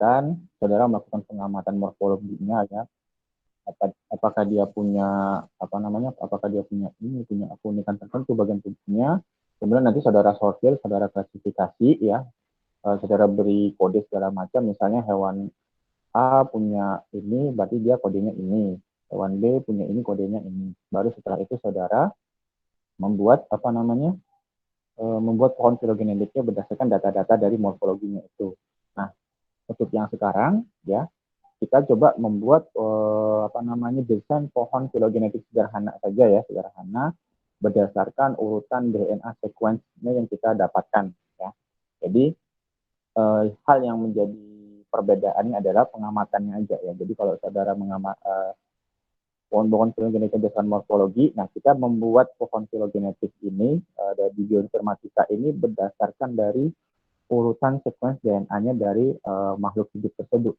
dipastikan saudara melakukan pengamatan morfologinya ya. Apakah dia punya apakah dia punya keunikan tertentu bagian tubuhnya. Kemudian nanti saudara sortir, saudara klasifikasi ya. Saudara beri kode segala macam, misalnya hewan A punya ini, berarti dia kodenya ini. Hewan B punya ini, kodenya ini. Baru setelah itu saudara membuat membuat pohon filogenetiknya berdasarkan data-data dari morfologinya itu. Nah, untuk yang sekarang ya, kita coba membuat desain pohon filogenetik sederhana saja ya, sederhana berdasarkan urutan DNA sequence-nya yang kita dapatkan ya. Jadi hal yang menjadi perbedaannya adalah pengamatannya aja ya. Jadi kalau saudara pohon filogenetik berdasarkan morfologi, nah kita membuat pohon filogenetik ini dari bioinformatika ini berdasarkan dari urutan sequence DNA-nya dari makhluk hidup tersebut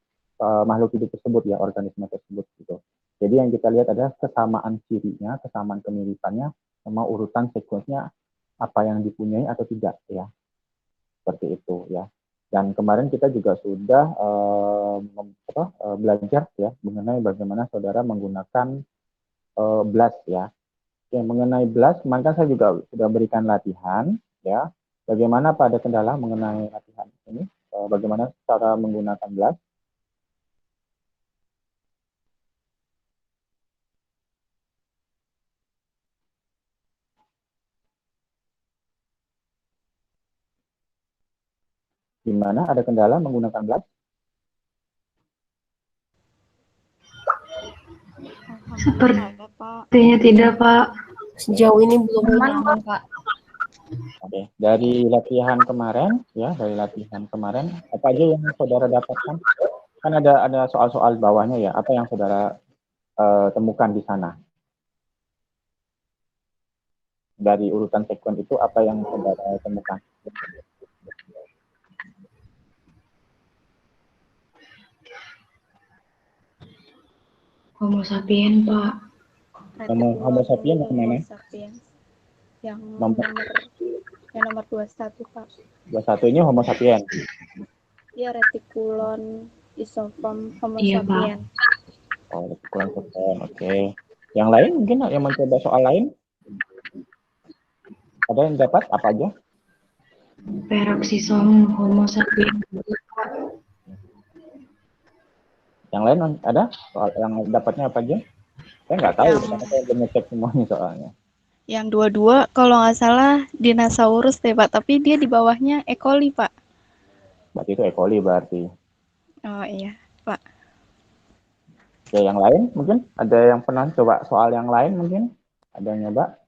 ya, organisme tersebut gitu. Jadi yang kita lihat adalah kesamaan cirinya, kesamaan kemiripannya, sama urutan sequence-nya apa yang dipunyai atau tidak ya, seperti itu ya. Dan kemarin kita juga sudah belajar ya mengenai bagaimana saudara menggunakan BLAST ya. Oke, mengenai BLAST, maka saya juga sudah berikan latihan ya. Bagaimana pada kendala mengenai latihan ini? Bagaimana cara menggunakan BLAST? Gimana? Ada kendala menggunakan BLAST? Sepertinya tidak, Pak. Sejauh ini belum nyaman, Pak. Oke, dari latihan kemarin ya, apa aja yang saudara dapatkan? Kan ada soal-soal bawahnya ya, apa yang saudara temukan di sana? Dari urutan sekuen itu apa yang saudara temukan? Homo sapien, Pak. Homo sapien yang mana? Yang nomor 21, Pak. 21 ini Homo sapien. Iya, retikulon isoform Homo Iya, sapien. Pak. Oh, retikulon isoform. Oke. Yang lain mungkin yang mencoba soal lain? Ada yang dapat apa aja? Peroksisom Homo sapien. Yang lain ada? Soal yang dapatnya apa aja? Saya nggak tahu, karena saya belum ngecek semuanya soalnya. Yang 22 kalau nggak salah dinosaurus deh, Pak, tapi dia di bawahnya E. coli, Pak. Berarti itu E. coli berarti. Oh iya, Pak. Oke, yang lain mungkin? Ada yang pernah coba soal yang lain mungkin? Ada yang nyoba?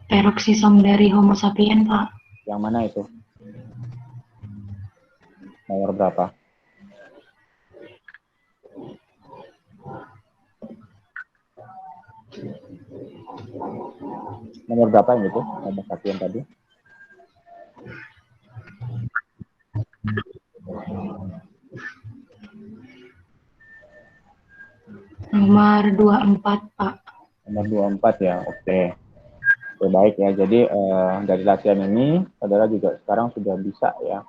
Peroksisom dari Homo sapien, Pak. Yang mana itu? Nomor berapa? Nomor berapa yang itu? Homo sapien tadi? Nomor 24, Pak. Nomor 24 ya, oke. Oke, baik ya. Jadi dari latihan ini, saudara juga sekarang sudah bisa ya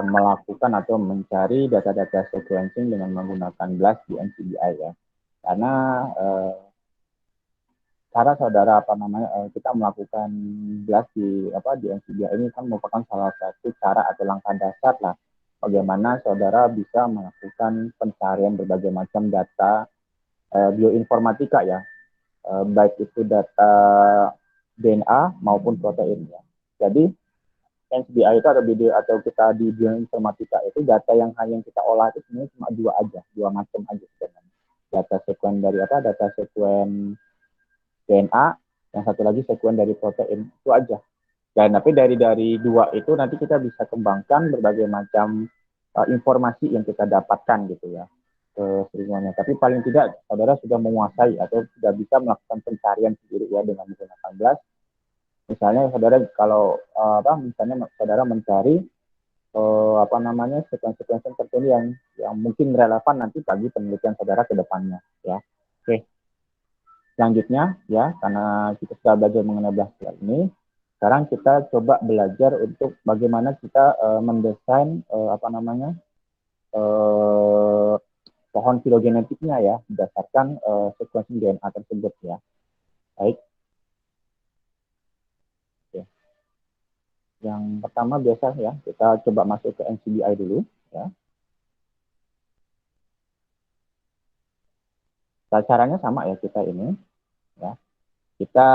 melakukan atau mencari data-data sequencing dengan menggunakan BLAST di NCBI ya. Karena cara saudara kita melakukan BLAST di NCBI ini kan merupakan salah satu cara atau langkah dasar lah bagaimana saudara bisa melakukan pencarian berbagai macam data bioinformatika ya, baik itu data DNA maupun protein ya. Jadi NCBI itu atau kita di bioinformatika itu data yang kita olah itu sebenarnya cuma dua macam aja sebenarnya. Data sekuen dari data sekuen DNA, yang satu lagi sekuen dari protein, itu aja. Dan tapi dari dua itu nanti kita bisa kembangkan berbagai macam informasi yang kita dapatkan gitu ya semuanya. Tapi paling tidak saudara sudah menguasai atau sudah bisa melakukan pencarian sendiri ya dengan menggunakan BLAST. Misalnya saudara kalau misalnya saudara mencari apa namanya sequence tertentu yang mungkin relevan nanti bagi penelitian saudara ke depannya ya. Oke. Selanjutnya ya, karena kita sudah belajar mengenai belas ini, sekarang kita coba belajar untuk bagaimana kita mendesain apa namanya pohon filogenetiknya ya berdasarkan sequencing DNA tersebut ya. Baik. Oke. Yang pertama biasa ya, kita coba masuk ke NCBI dulu ya. Caranya sama ya kita ini ya. Kita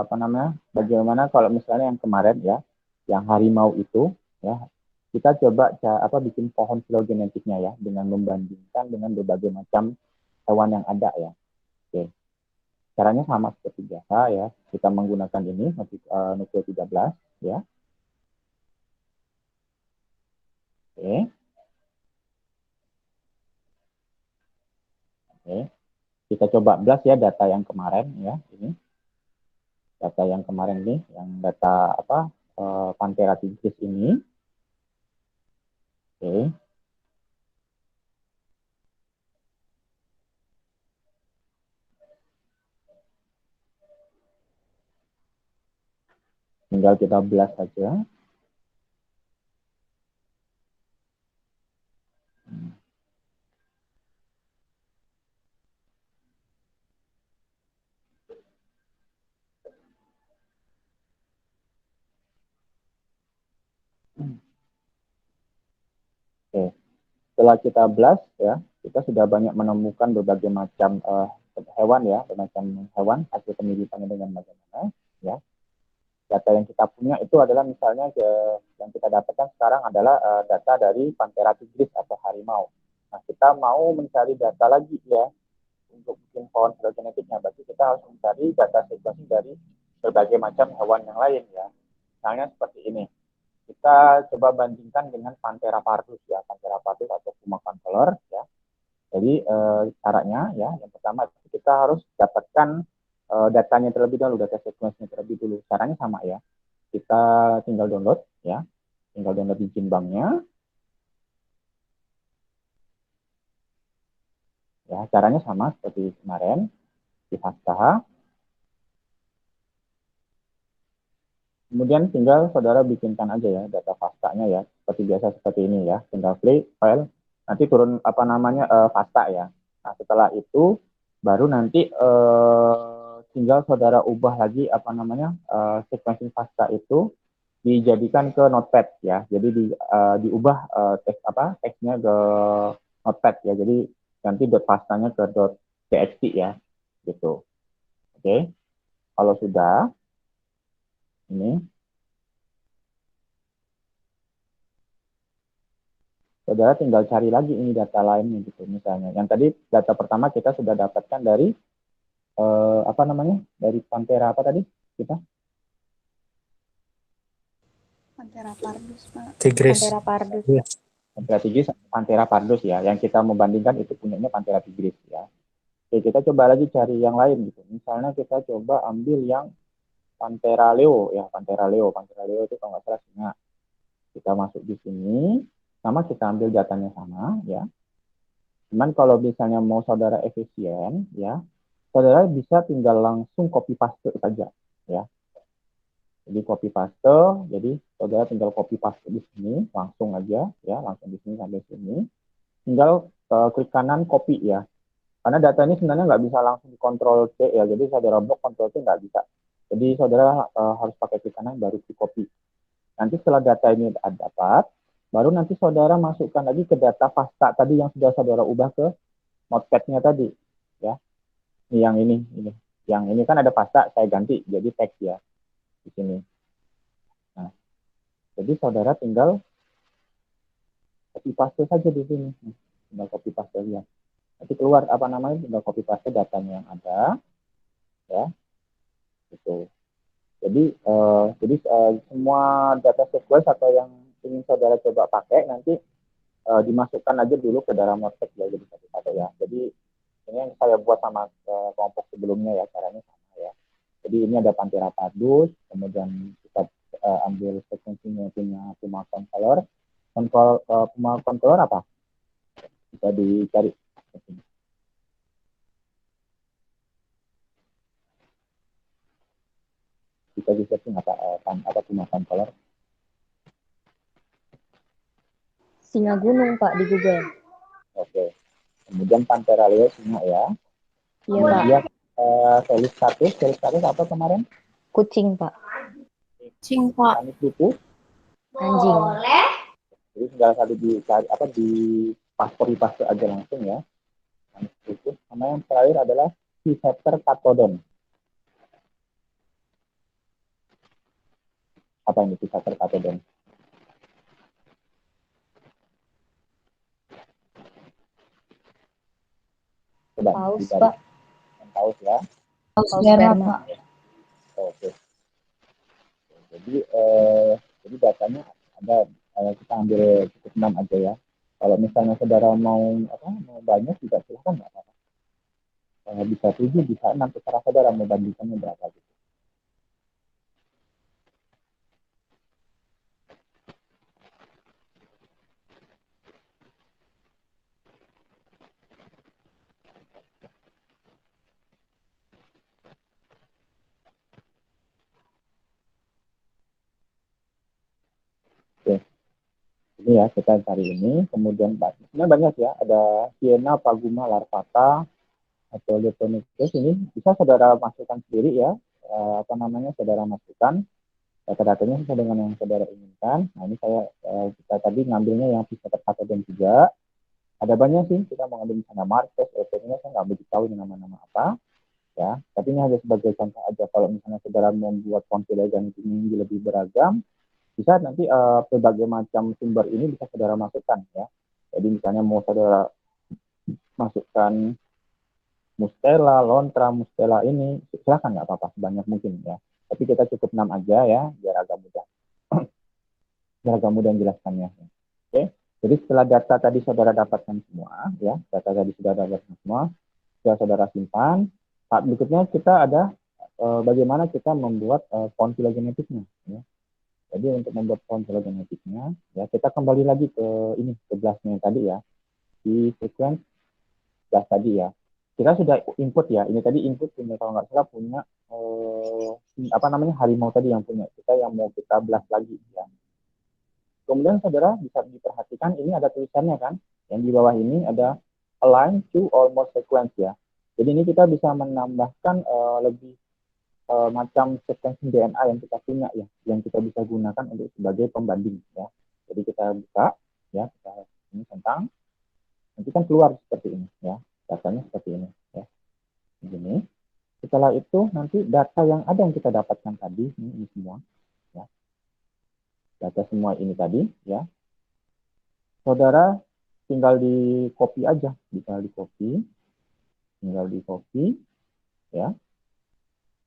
apa namanya? Bagaimana kalau misalnya yang kemarin ya, yang harimau itu ya, kita coba bikin pohon filogenetiknya ya dengan membandingkan dengan berbagai macam hewan yang ada ya. Oke. Caranya sama seperti biasa ya. Kita menggunakan ini nukleus 13 ya. Oke. Oke. Kita coba blast ya data yang kemarin ya, ini. Data yang kemarin nih, yang data Panthera tigris ini. Oke. Tinggal kita blast saja. Oke. Setelah kita blast ya, kita sudah banyak menemukan berbagai macam hewan ya, bermacam hewan hasil penelitiannya dengan bagaimana ya. Data yang kita punya itu adalah misalnya yang kita dapatkan sekarang adalah data dari Panthera tigris atau harimau. Nah, kita mau mencari data lagi ya untuk bikin pohon filogenetiknya, berarti kita harus mencari data sequencing dari berbagai macam hewan yang lain ya. Misalnya seperti ini. Kita coba bandingkan dengan Panthera pardus ya, Panthera pardus atau Puma concolor ya. Jadi caranya ya, yang pertama kita harus dapatkan datanya terlebih dahulu, data sequence-nya terlebih dulu. Caranya sama ya. Kita tinggal download ya. Tinggal download di Jinbang-nya. Ya, caranya sama seperti kemarin di FASTA. Kemudian tinggal saudara bikinkan aja ya data FASTA-nya ya, seperti biasa seperti ini ya. Tinggal klik file, nanti turun apa namanya FASTA ya. Nah, setelah itu baru nanti tinggal saudara ubah lagi apa namanya sequencing FASTA itu dijadikan ke Notepad ya. Jadi diubah teksnya ke Notepad ya. Jadi nanti .fasta-nya ke .txt ya, gitu. Oke. Kalau sudah ini saudara tinggal cari lagi ini data lainnya gitu misalnya. Yang tadi data pertama kita sudah dapatkan dari apa namanya? Dari Panthera apa tadi kita? Panthera pardus, Pak. Tigris. Panthera pardus. Panthera tigris, Panthera pardus ya. Yang kita membandingkan itu punyanya Panthera tigris ya. Oke, kita coba lagi cari yang lain gitu. Misalnya kita coba ambil yang Panthera leo ya, Panthera leo. Panthera leo itu kalau nggak salah singa. Kita masuk di sini, sama kita ambil datanya sama ya. Cuman kalau misalnya mau saudara efisien ya, saudara bisa tinggal langsung copy paste saja ya. Jadi copy paste, jadi saudara tinggal copy paste di sini langsung aja ya, langsung di sini sampai sini. Tinggal klik kanan copy ya. Karena data ini sebenarnya nggak bisa langsung dikontrol C ya, jadi saudara blok kontrol C nggak bisa. Jadi saudara harus pakai klik kanan baru di copy. Nanti setelah data ini dapat, baru nanti saudara masukkan lagi ke data FASTA tadi yang sudah saudara ubah ke Notepad-nya tadi ya. Ini yang ini kan ada FASTA, saya ganti jadi teks ya di sini. Nah, jadi saudara tinggal copy paste saja di sini, tinggal copy paste ya. Nanti keluar apa namanya, tinggal copy paste datanya yang ada ya, gitu. Jadi semua data sequence atau yang ingin saudara coba pakai nanti dimasukkan aja dulu ke dalam Notepad ya, jadi satu-satu ya. Jadi ini yang saya buat sama kelompok sebelumnya ya, caranya sama ya. Jadi ini ada Panthera pardus, kemudian kita ambil sequencingnya punya Puma concolor, Controller apa? Bisa dicari. Bisa di-searching apa Puma controller. Singa gunung, Pak, di Google. Oke. Kemudian Panthera leo singa ya. Iya, Pak. Kemudian series apa kemarin? Kucing, Pak. Kucing, Pak. Panik buku. Anjing. Jadi tinggal satu di paste aja langsung ya. Panik buku. Sama yang terakhir adalah Physeter catodon. Apa ini Physeter catodon? Coba Paus, dicari. Pak. Paus ya. Paus sperma, Pak. Oke. Jadi datanya ada, kita ambil cukup 6 aja ya. Kalau misalnya saudara mau banyak juga silahkan, nggak apa-apa. Bisa 7, bisa 6, terserah saudara mau bandingkannya berapa gitu. Oke. Ini ya kita cari ini, kemudian sebenarnya banyak ya, ada Siena, Paguma, Larvata, atau Leptonicus. Ini bisa saudara masukkan sendiri ya, saudara masukkan data-datanya sesuai dengan yang saudara inginkan. Nah ini kita tadi ngambilnya yang bisa terkata dan juga ada banyak sih, kita mau ngambil misalnya Marquez, saya nggak begitu tahu ini nama-nama apa ya, tapi ini hanya sebagai contoh aja. Kalau misalnya saudara membuat konfig ini lebih beragam, bisa nanti berbagai macam sumber ini bisa saudara masukkan ya. Jadi misalnya mau saudara masukkan Mustela, Lontra, Mustela ini, silakan nggak apa-apa, sebanyak mungkin ya. Tapi kita cukup 6 aja ya, biar agak mudah. Biar agak mudah menjelaskannya. Oke, jadi setelah data tadi saudara dapatkan semua, ya, data tadi sudah dapatkan semua, sudah saudara simpan. Tahap berikutnya kita ada bagaimana kita membuat pohon filogenetiknya. Ya. Jadi untuk membuat pohon filogenetiknya, ya kita kembali lagi ke ini, ke blastnya tadi ya, di sequence blast tadi ya. Kita sudah input ya, ini tadi input punya, kalau nggak salah punya harimau tadi yang punya, kita yang mau kita blast lagi ya. Kemudian saudara bisa diperhatikan ini ada tulisannya kan, yang di bawah ini ada align to or more sequence ya. Jadi ini kita bisa menambahkan lebih macam sequencing DNA yang kita punya ya, yang kita bisa gunakan untuk sebagai pembanding ya. Jadi kita buka ya, kita ini tentang, nanti kan keluar seperti ini ya, datanya seperti ini ya. Begini. Setelah itu nanti data yang ada yang kita dapatkan tadi ini semua ya. Data semua ini tadi ya. Saudara tinggal di copy aja, tinggal di copy ya.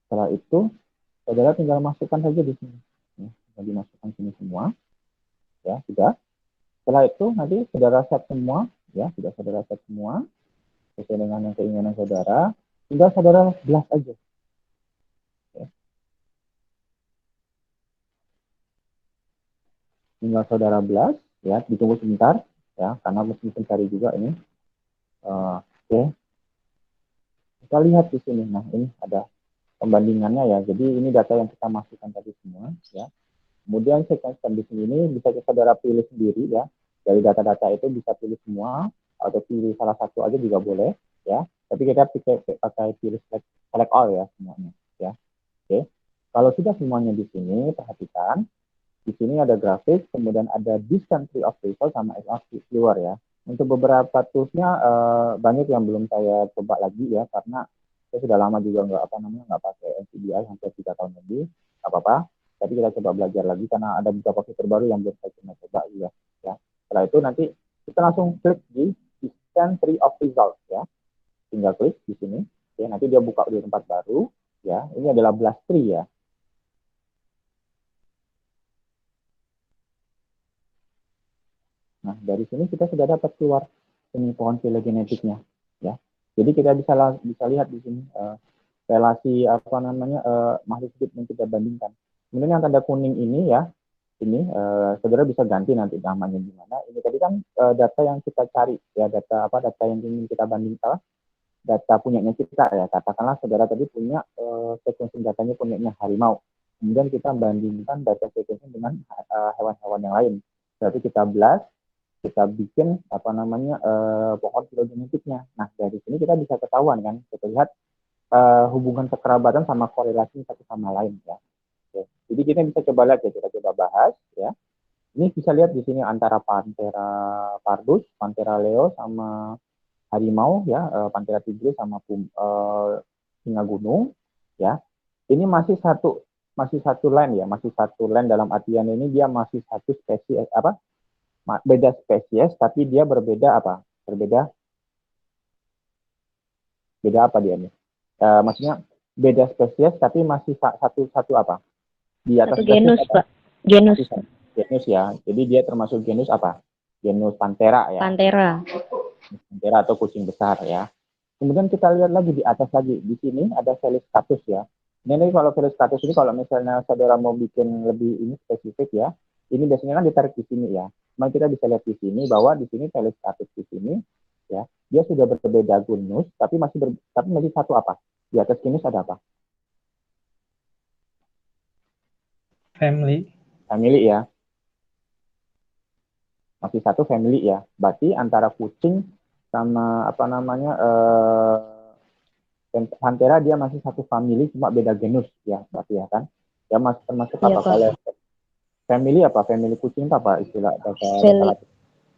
Setelah itu saudara tinggal masukkan saja di sini ya. Tinggal dimasukkan sini semua ya, sudah. Setelah itu nanti saudara set semua ya, sudah saudara set semua sesuai dengan yang keinginan saudara, tinggal saudara blast aja ya. Tinggal saudara blast ya, ditunggu sebentar ya, karena mesti mencari juga ini. Oke. Kita lihat di sini. Nah, ini ada pembandingannya ya. Jadi ini data yang kita masukkan tadi semua ya. Kemudian sequence condition ini bisa saudara pilih sendiri ya. Dari data-data itu bisa pilih semua atau pilih salah satu aja juga boleh ya. Tapi kita pakai pilih select all ya semuanya ya. Oke. Kalau sudah semuanya di sini, perhatikan di sini ada grafik, kemudian ada distance tree of result sama XR keluar ya. Untuk beberapa toolsnya banyak yang belum saya coba lagi ya, karena saya sudah lama juga nggak pakai NCBI hampir 3 tahun lebih, nggak apa-apa. Tapi kita coba belajar lagi karena ada beberapa fitur baru yang belum saya coba juga ya. Setelah itu nanti kita langsung klik di distance tree of result ya. Tinggal klik di sini, ya, nanti dia buka di tempat baru ya. Ini adalah blast tree ya. Nah, dari sini kita sudah dapat keluar ini pohon filogenetiknya, ya. Jadi kita bisa lihat di sini relasi makhluk hidup yang kita bandingkan. Kemudian yang tanda kuning ini ya, ini saudara bisa ganti nanti namanya gimana. Ini tadi kan data yang kita cari ya, data yang ingin kita bandingkan, data punyanya kita ya. Katakanlah saudara tadi punya sequencing datanya punyanya harimau. Kemudian kita bandingkan data sequencing dengan hewan-hewan yang lain. Berarti kita blast, kita bikin pohon filogenetiknya. Nah, dari sini kita bisa ketahuan kan, kita lihat hubungan kekerabatan sama korelasi satu sama lain ya. Oke. Jadi kita bisa coba lihat ya, kita coba bahas ya. Ini bisa lihat di sini antara Panthera pardus, Panthera leo sama harimau ya, Panthera tigris sama singa gunung ya. Ini masih satu line ya, masih satu line dalam artian ini dia masih satu spesies beda spesies tapi dia berbeda apa? Beda apa dia nih? Maksudnya beda spesies tapi masih satu apa? Di atas Satu genus, Pak. Genus. Genus ya. Jadi dia termasuk genus apa? Genus Panthera ya. Panthera. Panthera atau kucing besar ya. Kemudian kita lihat lagi di atas lagi. Di sini ada Feliscatus ya. Ini kalau Feliscatus ini kalau misalnya saudara mau bikin lebih ini spesifik ya. Ini biasanya kan ditarik di sini ya. Maka kita bisa lihat di sini bahwa di sini Feliscatus di sini ya. Dia sudah berbeda genus tapi masih satu apa? Di atas genus ada apa? Family ya. Masih satu family ya. Berarti antara kucing sama Panthera dia masih satu family cuma beda genus ya, berarti ya kan. Ya masih termasuk Iya, apa Pak. kalau family apa? Family kucing apa istilah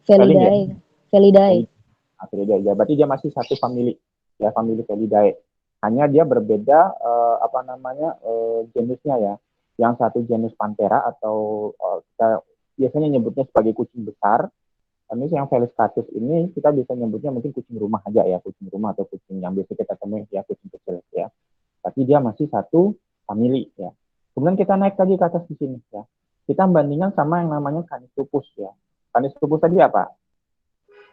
Felidae. Felidae ya. Berarti dia masih satu family ya, family Felidae. Hanya dia berbeda jenisnya ya. Yang satu jenis Panthera atau kita biasanya nyebutnya sebagai kucing besar. Ini yang Feliscatus ini kita bisa nyebutnya mungkin kucing rumah aja ya, kucing rumah atau kucing yang biasa kita temui ya, kucing kecil ya. Tapi dia masih satu family ya. Kemudian kita naik lagi ke atas di sini ya. Kita bandingkan sama yang namanya Canis lupus ya. Canis lupus tadi apa?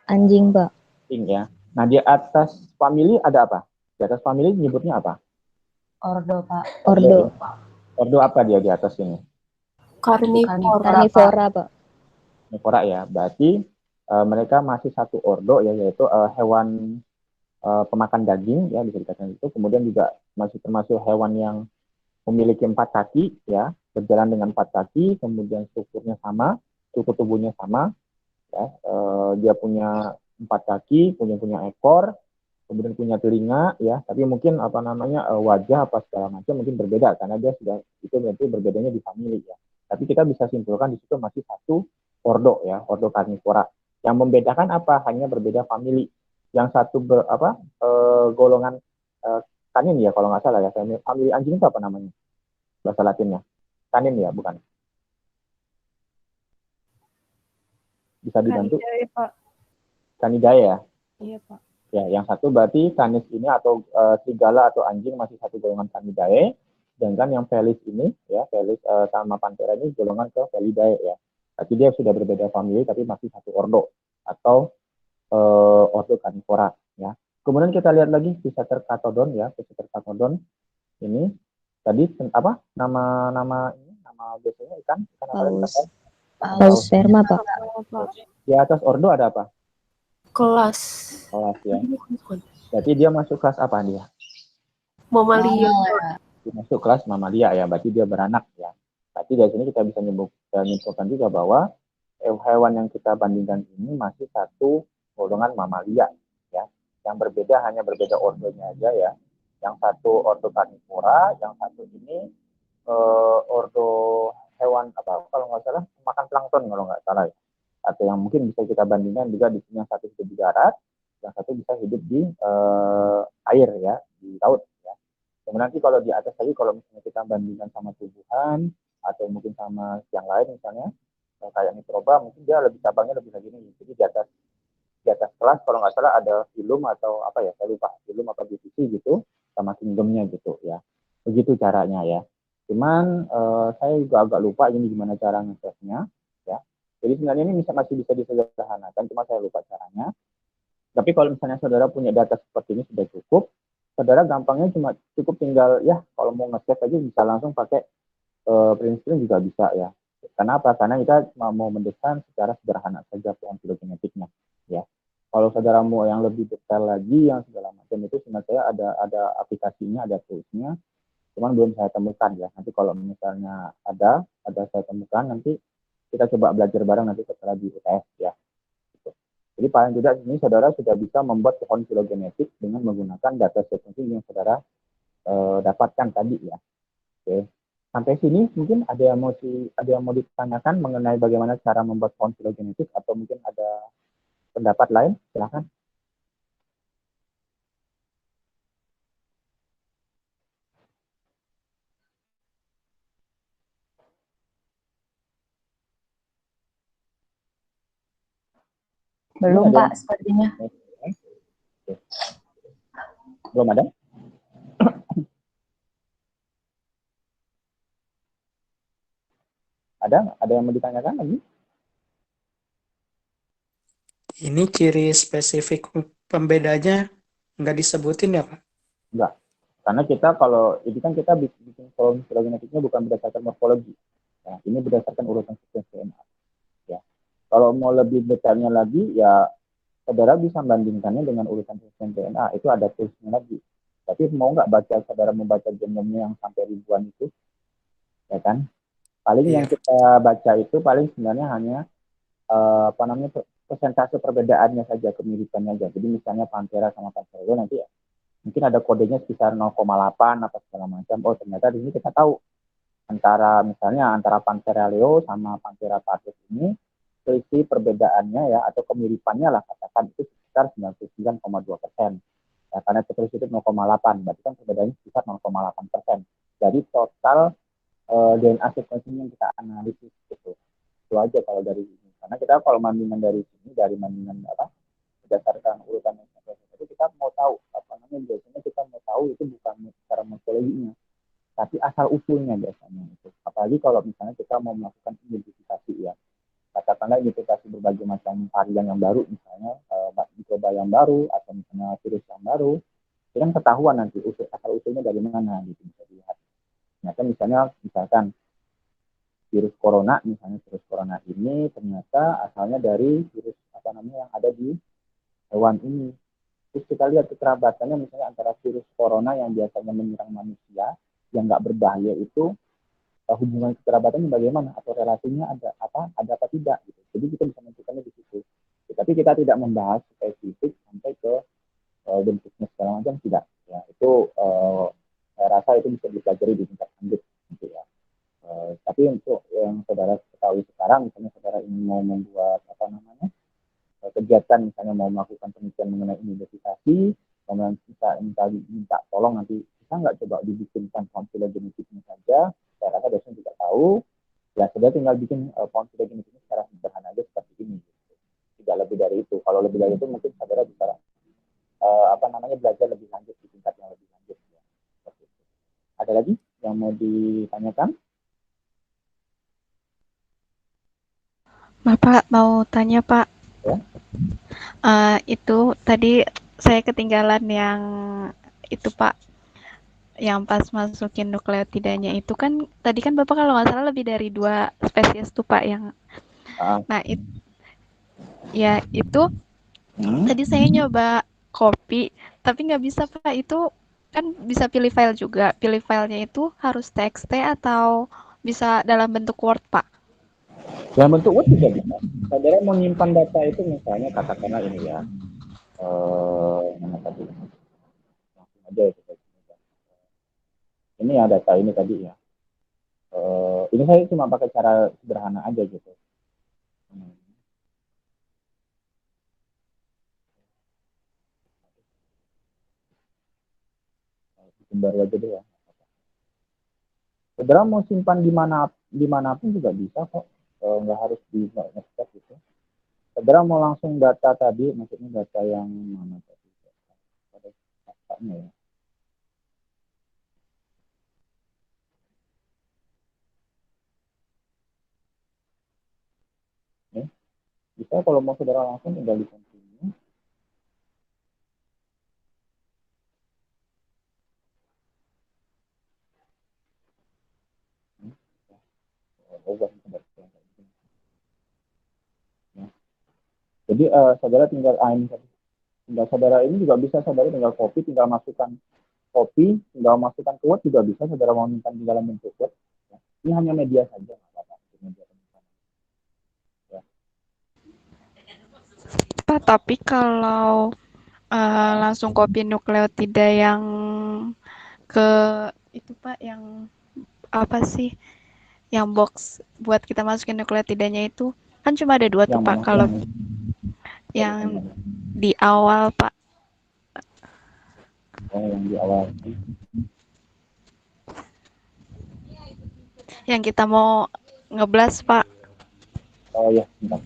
Anjing, Pak. Anjing ya. Nah, di atas family ada apa? Di atas family nyebutnya apa? Ordo, Pak. Ordo. Ordo apa dia di atas ini? Carnivora, Pak. Carnivora ya. Berarti mereka masih satu ordo ya, yaitu hewan pemakan daging ya, bisa dikatakan itu. Kemudian juga masih termasuk hewan yang memiliki 4 kaki ya, berjalan dengan 4 kaki, kemudian strukturnya sama, struktur tubuhnya sama ya. Dia punya 4 kaki, kemudian punya ekor, kemudian punya telinga ya, tapi mungkin wajah apa segala macam mungkin berbeda karena dia sudah itu berarti berbedanya di family ya. Tapi kita bisa simpulkan di situ masih satu ordo ya, ordo Carnivora. Yang membedakan apa? Hanya berbeda family. Yang satu golongan kanin ya kalau nggak salah ya. Family anjing itu apa namanya? Bahasa Latinnya. Kanin ya, bukan? Bisa dibantu? Canidae, Pak. Canidae ya? Iya, Pak. Ya, yang satu berarti canis ini atau serigala atau anjing masih satu golongan Canidae, sedangkan yang Felis ini ya, Felis sama Panthera ini golongan ke Felidae ya. Tapi dia sudah berbeda family tapi masih satu ordo atau ordo Carnivora ya. Kemudian kita lihat lagi Physeter catodon ya, Physeter catodon ini tadi apa nama biasanya ikan apa? Pausperma, Pak. Di atas ordo ada apa? Kelas ya. Berarti dia masuk kelas apa dia? mamalia. Dia masuk kelas mamalia ya, berarti dia beranak ya. Berarti dari sini kita bisa menyimpulkan juga bahwa hewan yang kita bandingkan ini masih satu golongan mamalia ya. Yang berbeda hanya berbeda ordonya aja ya. Yang satu ordo Carnivora, yang satu ini ordo hewan apa kalau nggak salah makan plankton kalau nggak salah ya. Atau yang mungkin bisa kita bandingkan juga di sini yang satu hidup di darat, yang satu bisa hidup di air ya, di laut ya. Kemudian nanti kalau di atas lagi kalau misalnya kita bandingkan sama tumbuhan atau mungkin sama yang lain misalnya kayak mikroba mungkin dia lebih cabangnya lebih lagi nih. Jadi di atas kelas kalau nggak salah ada filum atau apa ya, saya lupa filum apa divisi gitu sama kingdomnya gitu ya. Begitu caranya ya. Cuman saya juga agak lupa ini gimana cara ngetesnya ya. Jadi sebenarnya ini masih bisa disederhanakan, cuma saya lupa caranya. Tapi kalau misalnya saudara punya data seperti ini sudah cukup, saudara gampangnya cukup tinggal ya kalau mau nge-save aja bisa langsung pakai print screen juga bisa ya. Kenapa? Karena kita cuma mau mendesain secara sederhana saja pohon filogenetiknya, ya. Kalau saudara mau yang lebih detail lagi, yang segala macam itu sebenarnya saya ada aplikasinya, ada toolsnya, cuman belum saya temukan ya. Nanti kalau misalnya ada saya temukan, nanti kita coba belajar bareng nanti setelah di UTS ya. Gitu. Jadi paling tidak ini saudara sudah bisa membuat pohon filogenetik dengan menggunakan data sequencing yang saudara dapatkan tadi ya. Oke. Sampai sini mungkin ada yang mau ditanyakan mengenai bagaimana cara membuat pohon filogenetik atau mungkin ada pendapat lain? Silakan. Belum, Ada Pak, yang... sepertinya. Belum ada? Ada yang mau ditanyakan lagi? Ini ciri spesifik pembedanya nggak disebutin ya, Pak? Enggak. Karena kita kalau ini kan kita bikin pohon filogenetiknya bukan berdasarkan morfologi. Nah, ini berdasarkan urutan sekuensi DNA. Ya. Kalau mau lebih detailnya lagi, ya saudara bisa membandingkannya dengan urutan sekuensi DNA. Itu ada toolsnya lagi. Tapi mau nggak saudara membaca genomnya yang sampai ribuan itu, ya kan? Paling yang kita baca itu paling sebenarnya hanya persentase perbedaannya saja, kemiripannya aja. Jadi misalnya Panthera sama Panthera nanti ya mungkin ada kodenya sekitar 0,8 apa segala macam. Oh ternyata di sini kita tahu antara Panthera leo sama Panthera pardus ini selisih perbedaannya ya atau kemiripannya lah katakan itu sekitar 99,2%. Ya, karena terus itu 0,8, berarti kan perbedaannya sekitar 0,8%. Jadi total DNA sequencing yang kita analisis gitu. Itu aja kalau dari ini. Karena kita kalau bandingan dari sini, dari bandingan berdasarkan urutan itu kita mau tahu biasanya kita mau tahu itu bukan secara morfologinya, tapi asal usulnya biasanya itu. Apalagi kalau misalnya kita mau melakukan identifikasi ya, katakanlah identifikasi berbagai macam varian yang baru, misalnya mikroba yang baru atau misalnya virus yang baru, itu kan ketahuan nanti asal usulnya dari mana gitu bisa dilihat. Ternyata misalkan virus corona ini ternyata asalnya dari virus yang ada di hewan ini. Terus kita lihat kekerabatannya misalnya antara virus corona yang biasanya menyerang manusia yang nggak berbahaya itu hubungan kekerabatannya bagaimana atau relasinya ada apa tidak gitu. Jadi kita bisa menentukannya di situ. Tapi kita tidak membahas spesifik sampai ke bentuknya segala macam tidak. Ya itu saya rasa itu bisa dipelajari di tingkat lanjut gitu ya. Tapi untuk yang saudara ketahui sekarang, misalnya saudara ingin mau membuat kegiatan, misalnya mau melakukan penelitian mengenai identifikasi, kemudian kita minta tolong nanti bisa nggak coba dibikinkan pohon filogenetiknya saja. Saya rasa dosen juga tahu. Ya saudara tinggal bikin pohon filogenetiknya secara sederhana aja seperti ini. Tidak lebih dari itu. Kalau lebih dari itu mungkin saudara bisa belajar lebih lanjut di tingkat yang lebih lanjut. Ya. Ada lagi yang mau ditanyakan? Bapak mau tanya, Pak. Ya. Itu tadi saya ketinggalan yang itu, Pak. Yang pas masukin nukleotidanya itu kan tadi kan Bapak kalau nggak salah lebih dari 2 spesies tuh, Pak, yang nah itu tadi saya nyoba copy tapi nggak bisa, Pak. Itu kan bisa pilih file juga. Pilih filenya itu harus TXT atau bisa dalam bentuk Word, Pak? Dalam bentuk Word juga bisa. Saudara mau menyimpan data itu misalnya katakanlah ini ya. Mana tadi? Langsung aja itu. Ini ya data ini tadi ya. Ini saya cuma pakai cara sederhana aja gitu. Bikin baru aja deh ya. Saudara mau simpan dimanapun juga bisa kok. Nggak harus di ngeset gitu. Saudara mau langsung data tadi, maksudnya data yang mana tadi? Pada datanya ya. Bisa kalau mau saudara langsung tinggal di continue. Jadi saudara tinggal saudara ini juga bisa saudara tinggal masukkan copy, tinggal masukkan ke Word juga bisa, saudara mau minta di dalam bentuk Word. Ya. Ini hanya media saja, nggak apa-apa. Media ya. Pak, tapi kalau langsung kopi nukleotida yang ke itu Pak, yang apa sih, yang box buat kita masukin nukleotidanya itu kan cuma ada 2 tuh Yang Pak. mana? Kalau yang di awal Pak, yang di awal. yang kita mau ngeblas Pak. Oh ya, bentar.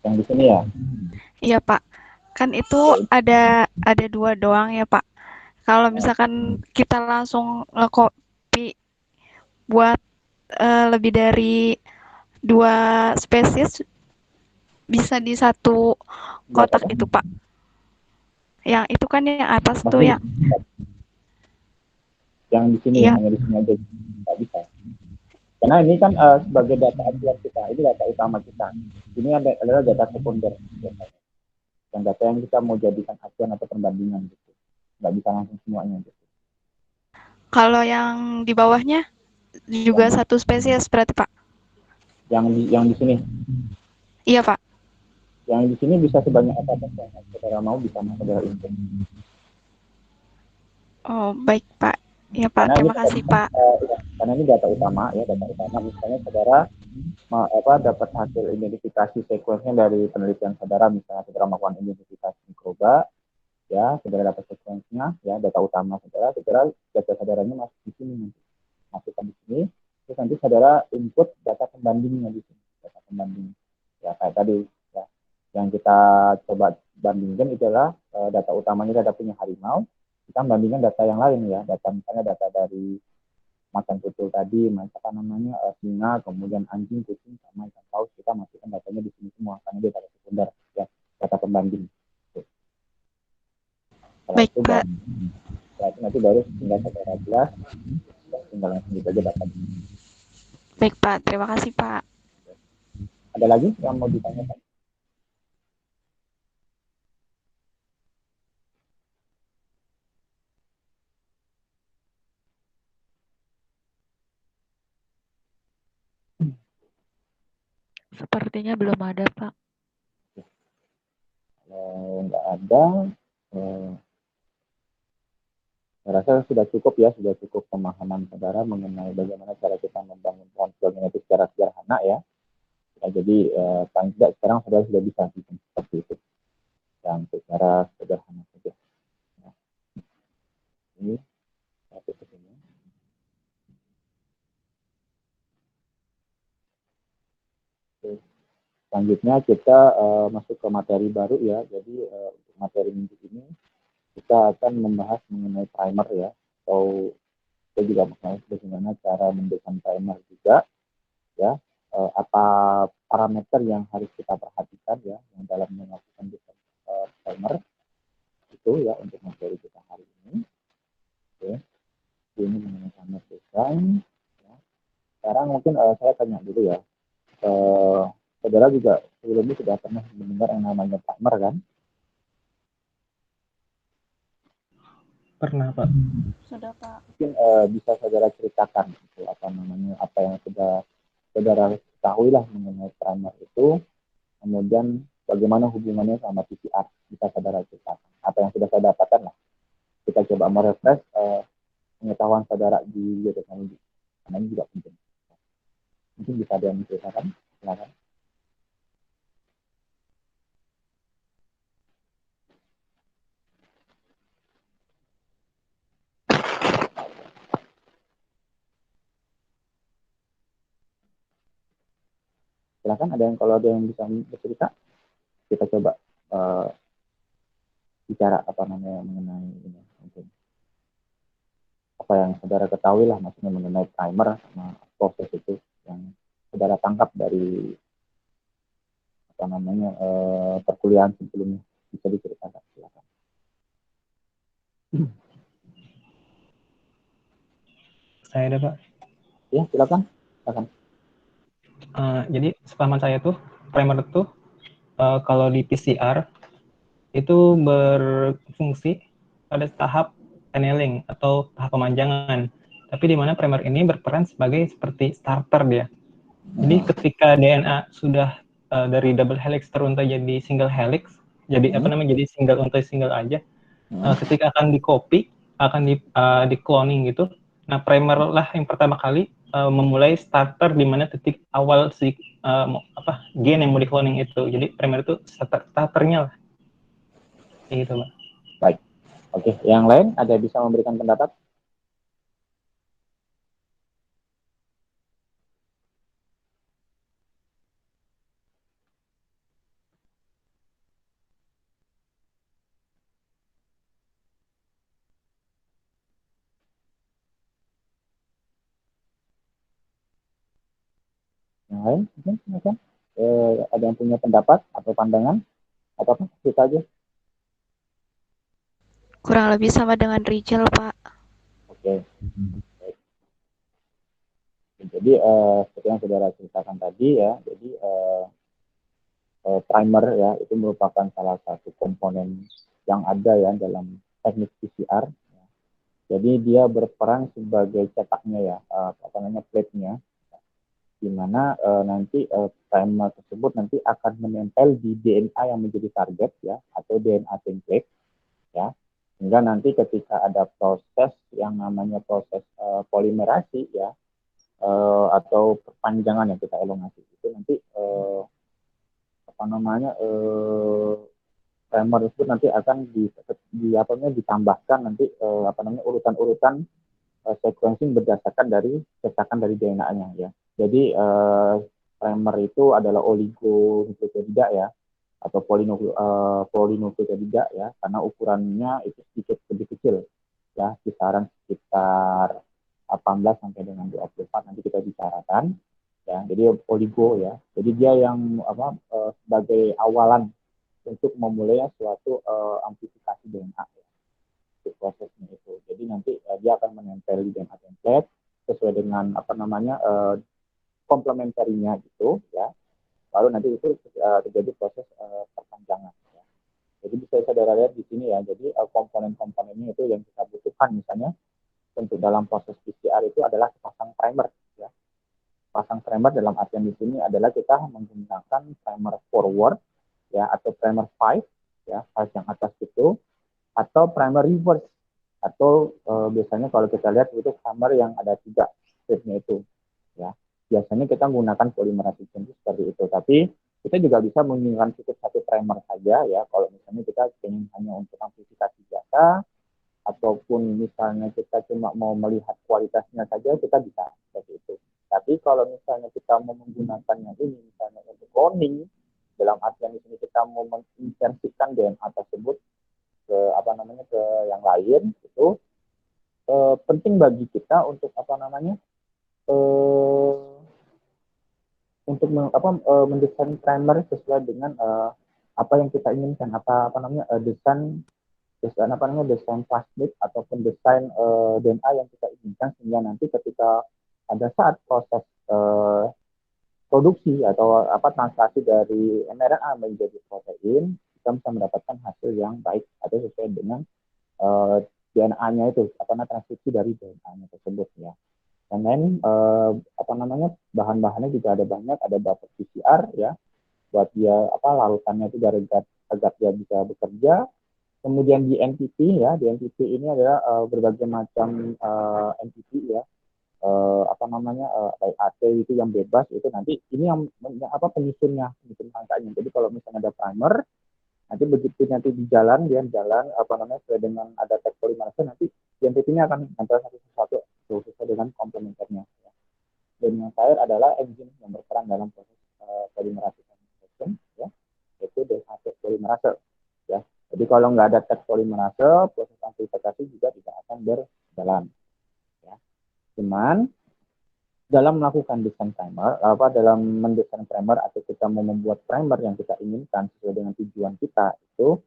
Yang di sini ya? Iya Pak, kan itu ada 2 doang ya Pak. Kalau misalkan kita langsung nge-copy buat lebih dari 2 spesies, bisa di satu kotak itu Pak. Yang itu kan yang atas tuh Maksudnya yang di sini, Iya. hanya di sini aja nggak bisa. Karena ini kan sebagai data acuan kita, ini data utama kita. Ini adalah data sekunder biasanya. Yang data yang kita mau jadikan acuan atau perbandingan gitu. Nggak bisa langsung semuanya gitu. Kalau yang di bawahnya juga satu spesies berarti Pak? Yang di sini? Iya Pak. Yang di sini bisa sebanyak apa yang saudara mau, bisa saudara input. Oh baik Pak. Ya Pak, terima kasih Pak. Karena ini data utama ya, data utama. Misalnya saudara dapat hasil identifikasi sekuensnya dari penelitian saudara, misalnya saudara melakukan identifikasi mikroba, ya saudara dapat sekuensnya, ya data utama saudara data saudaranya masuk di sini, masukkan di sini, terus nanti saudara input data pembandingnya di sini, data pembanding, ya kayak tadi, ya yang kita coba bandingkan itu adalah data utamanya data punya harimau, kita bandingkan data yang lain ya, data misalnya data dari macan tutul tadi, apa namanya singa, kemudian anjing, kucing, sama ikan paus, kita masukkan datanya di sini semua karena dia data sekunder, ya data pembanding. Baik Pak. Setelah itu nanti baru tinggal saudara jelas, tinggal langsung gitu aja data. Baik Pak, terima kasih Pak. Ada lagi yang mau ditanyakan? Sepertinya belum ada, Pak. Kalau nggak ada, saya rasa sudah cukup ya, sudah cukup pemahaman saudara mengenai bagaimana cara kita membangun pohon genetik secara sederhana ya. Ya jadi paling tidak sekarang saudara sudah bisa bikin seperti itu, yang secara sederhana saja. Nah, ini satu kesini. Selanjutnya kita masuk ke materi baru ya. Jadi untuk materi minggu ini kita akan membahas mengenai primer ya, atau kita juga mengenai bagaimana cara mendesain primer juga ya, apa parameter yang harus kita perhatikan ya yang dalam melakukan desain primer itu ya untuk materi kita hari ini. Oke, ini mengenai primer desain. Ya. Sekarang mungkin saya tanya dulu ya, saudara juga sebelumnya sudah pernah mendengar yang namanya primer kan? Pernah, Pak. Sudah Pak. Mungkin bisa saudara ceritakan gitu, apa namanya, apa yang sudah saudara ketahui lah mengenai primer itu, kemudian bagaimana hubungannya sama PCR, bisa saudara ceritakan apa yang sudah saya dapatkan lah, kita coba merefresh pengetahuan saudara di bioteknologi karena ini juga penting. Mungkin bisa ada yang menceritakan, silakan. Silakan, ada yang, kalau ada yang bisa bercerita, kita coba bicara apa namanya mengenai ini, mungkin apa yang saudara ketahui lah, maksudnya mengenai primer sama proses itu yang saudara tangkap dari apa namanya perkuliahan sebelumnya, bisa diceritakan, silakan. Saya ada, Pak. Ya silakan, Silakan. Jadi sepahaman saya tuh primer tuh kalau di PCR itu berfungsi pada tahap annealing atau tahap pemanjangan. Tapi di mana primer ini berperan sebagai seperti starter dia. Jadi ketika DNA sudah dari double helix teruntai jadi single helix, jadi jadi single untai single aja. Ketika akan di copy, akan di cloning gitu. Nah, primer lah yang pertama kali memulai starter di mana titik awal si gen yang mau di cloning itu. Jadi primer itu starternya lah. Gitu, Mbak. Baik. Oke, yang lain ada yang bisa memberikan pendapat? Yang lain? Mungkin. Ada yang punya pendapat atau pandangan? Atau apa? Kita aja. Kurang lebih sama dengan Rijal, Pak. Oke. Baik. Jadi seperti yang saudara ceritakan tadi ya, jadi primer ya itu merupakan salah satu komponen yang ada ya dalam teknik PCR. Ya. Jadi dia berperan sebagai cetaknya ya, plate-nya, di mana nanti primer tersebut nanti akan menempel di DNA yang menjadi target ya, atau DNA template ya, sehingga nanti ketika ada proses yang namanya proses polimerasi ya, atau perpanjangan yang kita elongasi itu nanti primer itu nanti akan ditambahkan nanti urutan-urutan sequencing berdasarkan dari cetakan dari DNA-nya ya. Jadi primer itu adalah oligonukleotida ya, atau polinukleotida ya, karena ukurannya itu sedikit lebih kecil ya, kisaran sekitar 18 sampai dengan 24 nanti kita bicarakan ya. Jadi oligo ya. Jadi dia yang sebagai awalan untuk memulai suatu amplifikasi DNA ya, prosesnya itu. Jadi nanti dia akan menempel di DNA template sesuai dengan komplementerinya gitu ya. Lalu nanti itu terjadi proses perpanjangan ya. Jadi bisa saudara lihat di sini ya. Jadi komponen-komponennya itu yang kita butuhkan misalnya untuk dalam proses PCR itu adalah pasang primer ya. Pasang primer dalam artian di sini adalah kita menggunakan primer forward ya, atau primer 5 ya, 5 yang atas itu, atau primer reverse, atau biasanya kalau kita lihat itu primer yang ada 3 stepnya itu ya. Biasanya kita menggunakan polimerase chain seperti itu, tapi kita juga bisa menggunakan cukup satu primer saja ya, kalau misalnya kita ingin hanya untuk amplifikasi biasa, ataupun misalnya kita cuma mau melihat kualitasnya saja, kita bisa seperti itu. Tapi kalau misalnya kita mau menggunakannya ini misalnya untuk cloning, dalam artian di sini kita mau menginsersikan DNA tersebut ke ke yang lain, itu penting bagi kita untuk mendesain primer sesuai dengan apa yang kita inginkan, desain plasmid ataupun desain DNA yang kita inginkan, sehingga nanti ketika ada saat proses produksi atau translasi dari mRNA menjadi protein, kita bisa mendapatkan hasil yang baik atau sesuai dengan DNA-nya itu, transkripsi dari DNA-nya tersebut ya. Dan lain bahan-bahannya juga ada banyak, ada buffer PCR ya, buat dia larutannya itu agar dia bisa bekerja. Kemudian di NTP ya, di NTP ini adalah berbagai macam NTP ya, AT itu yang bebas, itu nanti ini yang penyusun rangkaiannya. Jadi kalau misalnya ada primer, nanti begitu nanti di jalan sesuai dengan ada tag polimerase, nanti di NTP-nya akan nempel satu-satu sesuai dengan komplementernya. Ya. Dan yang terakhir adalah enzim yang berperan dalam proses polimerase conversion ya, yaitu DNA polimerase ya. Jadi kalau nggak ada tag polimerase, proses amplifikasi juga tidak akan berjalan. Ya. Cuman dalam melakukan desain primer, dalam mendesain primer atau kita mau membuat primer yang kita inginkan sesuai dengan tujuan kita, itu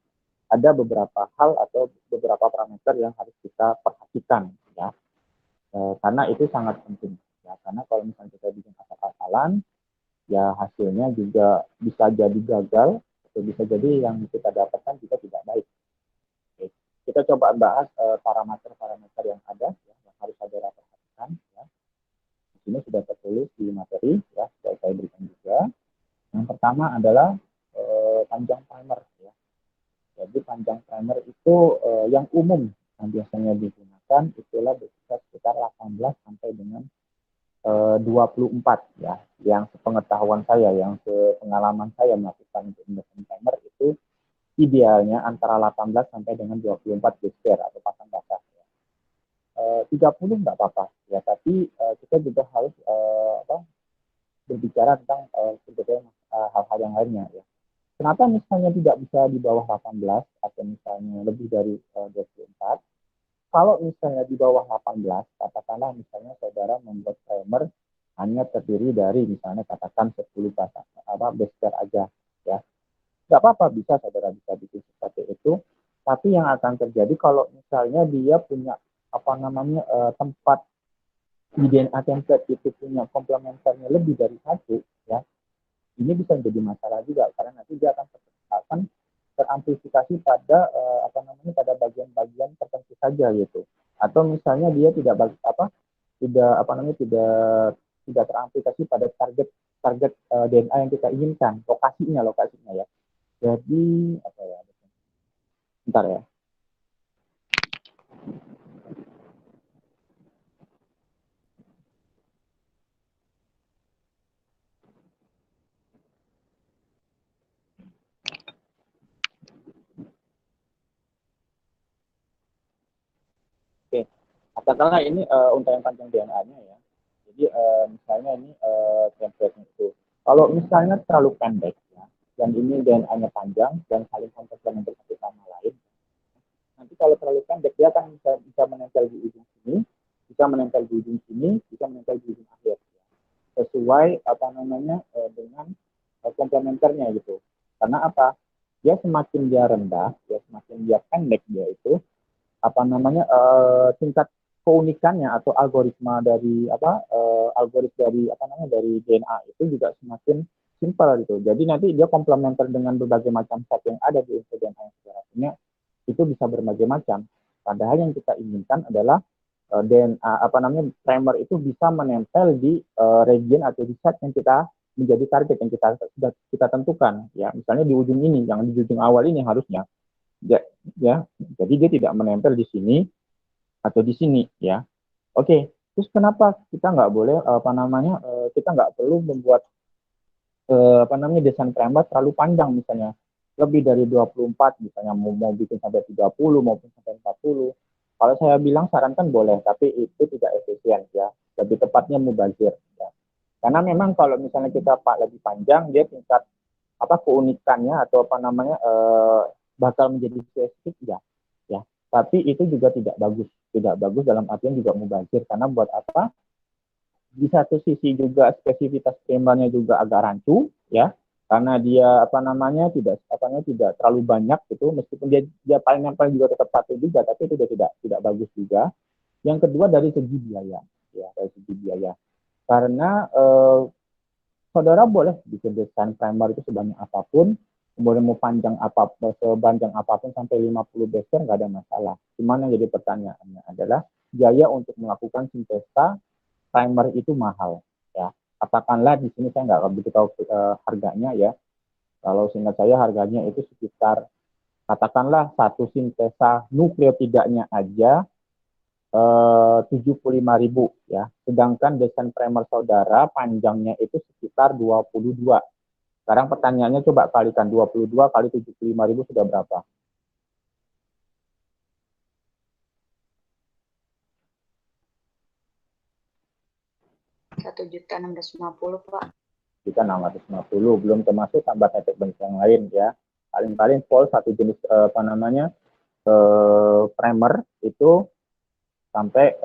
ada beberapa hal atau beberapa parameter yang harus kita perhatikan ya. Karena itu sangat penting ya. Karena kalau misalnya kita bikin jalan, ya hasilnya juga bisa jadi gagal, atau bisa jadi yang kita dapatkan juga tidak baik. Oke. Kita coba bahas parameter-parameter yang ada, ya, yang harus saudara perhatikan. Ya. Di sini sudah tertulis di materi, ya, sudah saya berikan juga. Yang pertama adalah panjang primer. Ya. Jadi panjang primer itu yang umum yang biasanya digunakan itulah sekitar 18 sampai dengan 24 ya. Yang sepengetahuan saya, yang sepengalaman saya melakukan investment timer itu idealnya antara 18 sampai dengan 24 gesture atau pasang basah. Ya. 30 nggak apa-apa ya, tapi kita juga harus berbicara tentang sebetulnya hal-hal yang lainnya ya. Kenapa misalnya tidak bisa di bawah 18 atau misalnya lebih dari 24? Kalau misalnya di bawah 18, katakanlah misalnya saudara membuat primer hanya terdiri dari misalnya katakan 10 gesture aja ya. Nggak apa-apa, bisa saudara bisa bikin seperti itu. Tapi yang akan terjadi kalau misalnya dia punya tempat di DNA template itu punya komplementernya lebih dari satu ya, ini bisa menjadi masalah juga karena nanti dia akan teramplifikasi pada pada bagian-bagian tertentu saja gitu. Atau misalnya dia tidak tidak teraplikasi pada target DNA yang kita inginkan, lokasinya ya. Jadi apa ya? Bentar ya. Oke, katakanlah ini untayan panjang DNA-nya ya. Jadi misalnya ini template-nya itu. Kalau misalnya terlalu pendek ya, dan ini DNA-nya panjang dan saling komplementasi satu sama lain, nanti kalau terlalu pendek dia akan bisa menempel di ujung sini, bisa menempel di ujung sini, bisa menempel di ujung akhir. Ya. Sesuai dengan komplementernya gitu. Karena apa? Dia semakin dia rendah, ya semakin dia pendek dia itu tingkat keunikannya atau algoritma dari dari DNA itu juga semakin simpel gitu. Jadi nanti dia komplementer dengan berbagai macam set yang ada di DNA yang saudara punya itu bisa berbagai macam. Padahal yang kita inginkan adalah DNA primer itu bisa menempel di region atau di set yang kita menjadi target yang sudah kita tentukan ya. Misalnya di ujung ini, yang di ujung awal ini harusnya ya, jadi dia tidak menempel di sini atau di sini ya. Oke, terus kenapa kita nggak boleh kita nggak perlu membuat desain primer terlalu panjang misalnya lebih dari 24 misalnya mau bikin sampai 30 maupun sampai 40. Kalau saya bilang sarankan boleh, tapi itu tidak efisien ya. Lebih tepatnya mubazir ya. Karena memang kalau misalnya kita lebih panjang dia tingkat keunikannya atau bakal menjadi spesifik ya. Tapi itu juga tidak bagus dalam artian juga mubazir karena buat apa? Di satu sisi juga spesifitas primernya juga agak rancu ya, karena dia tidak terlalu banyak gitu, meskipun dia paling juga tetap patuh juga, tapi itu tidak bagus juga. Yang kedua dari segi biaya ya, karena saudara boleh bikin desain primer itu sebanyak apapun, kemudian mau sepanjang apapun sampai 50 besar nggak ada masalah. Cuman yang jadi pertanyaannya adalah biaya untuk melakukan sintesa primer itu mahal ya. Katakanlah di sini saya nggak begitu tahu harganya ya. Kalau seingat saya harganya itu sekitar katakanlah satu sintesa nukleotidanya aja 75.000 ya. Sedangkan desain primer saudara panjangnya itu sekitar 22. Sekarang pertanyaannya coba kalikan 22 kali 75.000 sudah berapa? 1.650.000 Pak. 1.650, belum termasuk tambah tetek bentuk yang lain ya. Paling-paling full satu jenis primer itu sampai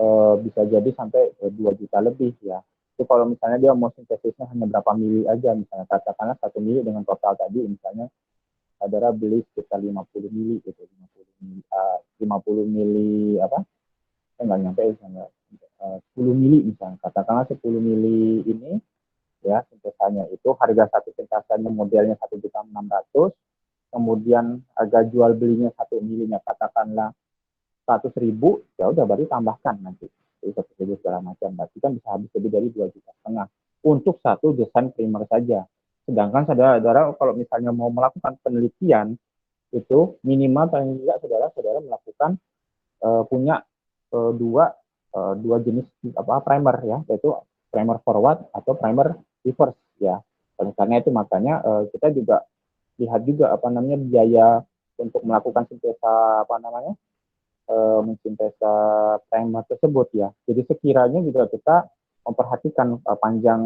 bisa jadi sampai 2 juta lebih ya. Itu kalau misalnya dia mau sintesisnya hanya berapa mili aja, misalnya katakanlah 1 mili dengan total tadi misalnya saudara beli sekitar 50 mili gitu, 50 mili nggak nyampe misalnya 10 mili misalnya, katakanlah 10 mili ini ya, sintesanya itu harga satu sintesanya modelnya 1.600.000, kemudian harga jual belinya 1 milinya katakanlah 100.000, ya udah berarti tambahkan nanti jadi 100.000 segala macam, berarti kan bisa habis lebih dari 2,5 juta untuk satu desain primer saja. Sedangkan saudara-saudara kalau misalnya mau melakukan penelitian itu minimal paling tidak saudara-saudara melakukan punya dua jenis primer ya, yaitu primer forward atau primer reverse ya. Karena itu makanya kita juga lihat juga biaya untuk melakukan sintesa mensintesa primer tersebut ya. Jadi sekiranya juga kita memperhatikan panjang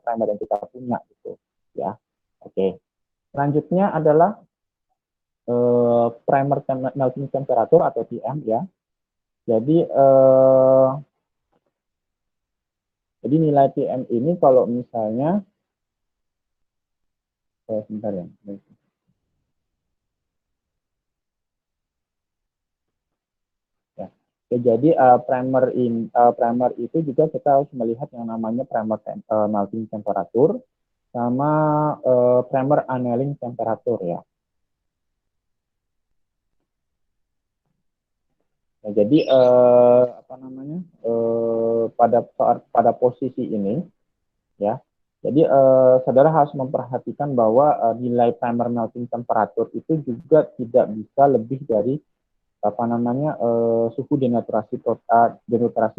primer yang kita punya gitu ya. Oke. Selanjutnya adalah primer melting temperature atau TM ya. Jadi nilai TM ini kalau misalnya sebentar ya. Jadi primer itu juga kita harus melihat yang namanya primer melting temperature sama primer annealing temperature ya. Nah, jadi pada posisi ini ya. Jadi saudara harus memperhatikan bahwa nilai primer melting temperature itu juga tidak bisa lebih dari suhu denaturasi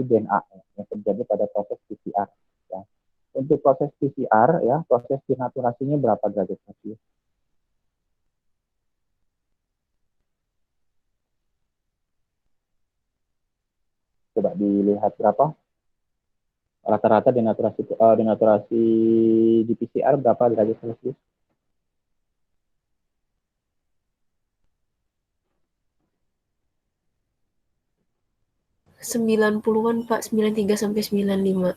DNA yang terjadi pada proses PCR ya. Untuk proses PCR ya, proses denaturasinya berapa derajat Celcius? Coba dilihat berapa rata-rata denaturasi di PCR berapa derajat Celcius? 90-an Pak, 93 sampai 95.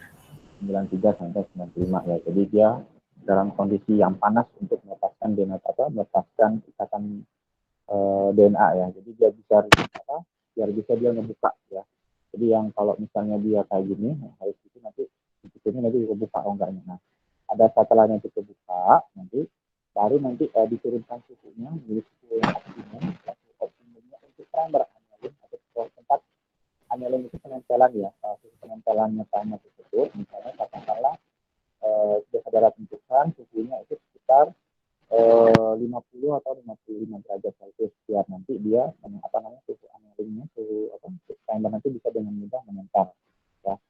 93 sampai 95 ya. Jadi dia dalam kondisi yang panas untuk melepaskan ikatan DNA ya. Jadi dia biar bisa dia ngebuka ya. Jadi yang kalau misalnya dia kayak gini harus itu nanti kebuka enggaknya. Nah, ada setelahnya itu kebuka nanti baru nanti diturunkan suhunya menjadi suhu yang optimumnya untuk primer atau tempat annealing itu penempelan ya, penempelannya primer tersebut misalnya katakanlah sudah saudara tentukan suhunya itu sekitar 50 atau 55 derajat Celcius biar nanti dia suhu annealingnya primer nanti bisa dengan mudah menempel ya,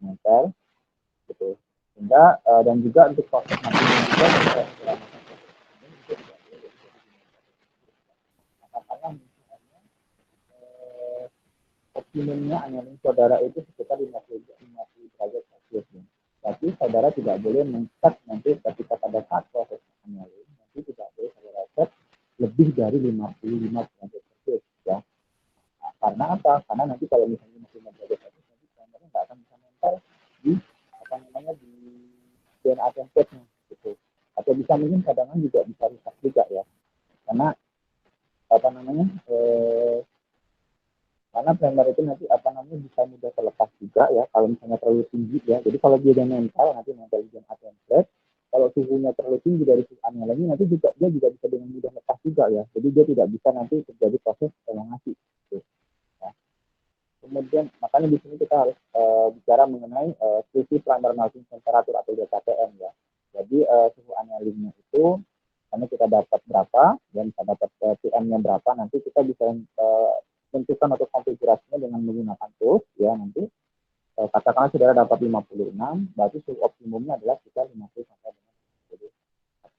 menempel gitu. Sehingga dan juga untuk proses nanti juga katakanlah misalnya optimumnya annealing saudara itu sekitar 50 derajat Celcius. Tapi saudara tidak boleh men-set nanti ketika pada saat proses annealing nanti tidak boleh saudara set lebih dari 55 derajat Celcius ya. Nah, karena apa? Karena nanti kalau misalnya 55 derajat Celcius nanti primernya nggak akan bisa nempel di di DNA template-nya gitu. Atau bisa mungkin kadang juga bisa rusak juga ya. Karena karena primer itu nanti bisa mudah terlepas juga ya kalau misalnya terlalu tinggi ya. Jadi kalau dia nempel nanti nempel di DNA template, kalau suhunya terlalu tinggi dari suhu annealing nanti dia juga bisa dengan mudah lepas juga ya. Jadi dia tidak bisa nanti terjadi proses elongasi gitu. Ya. Kemudian makanya di sini kita harus bicara mengenai selisih primer melting temperature atau DKTM ya. Jadi suhu annealingnya itu karena kita dapat berapa dan kita dapat PM-nya berapa, nanti kita bisa tentukan atau konfigurasinya dengan menggunakan tools ya. Nanti katakanlah saudara dapat 56, berarti suhu optimumnya adalah sekitar 50 sampai dengan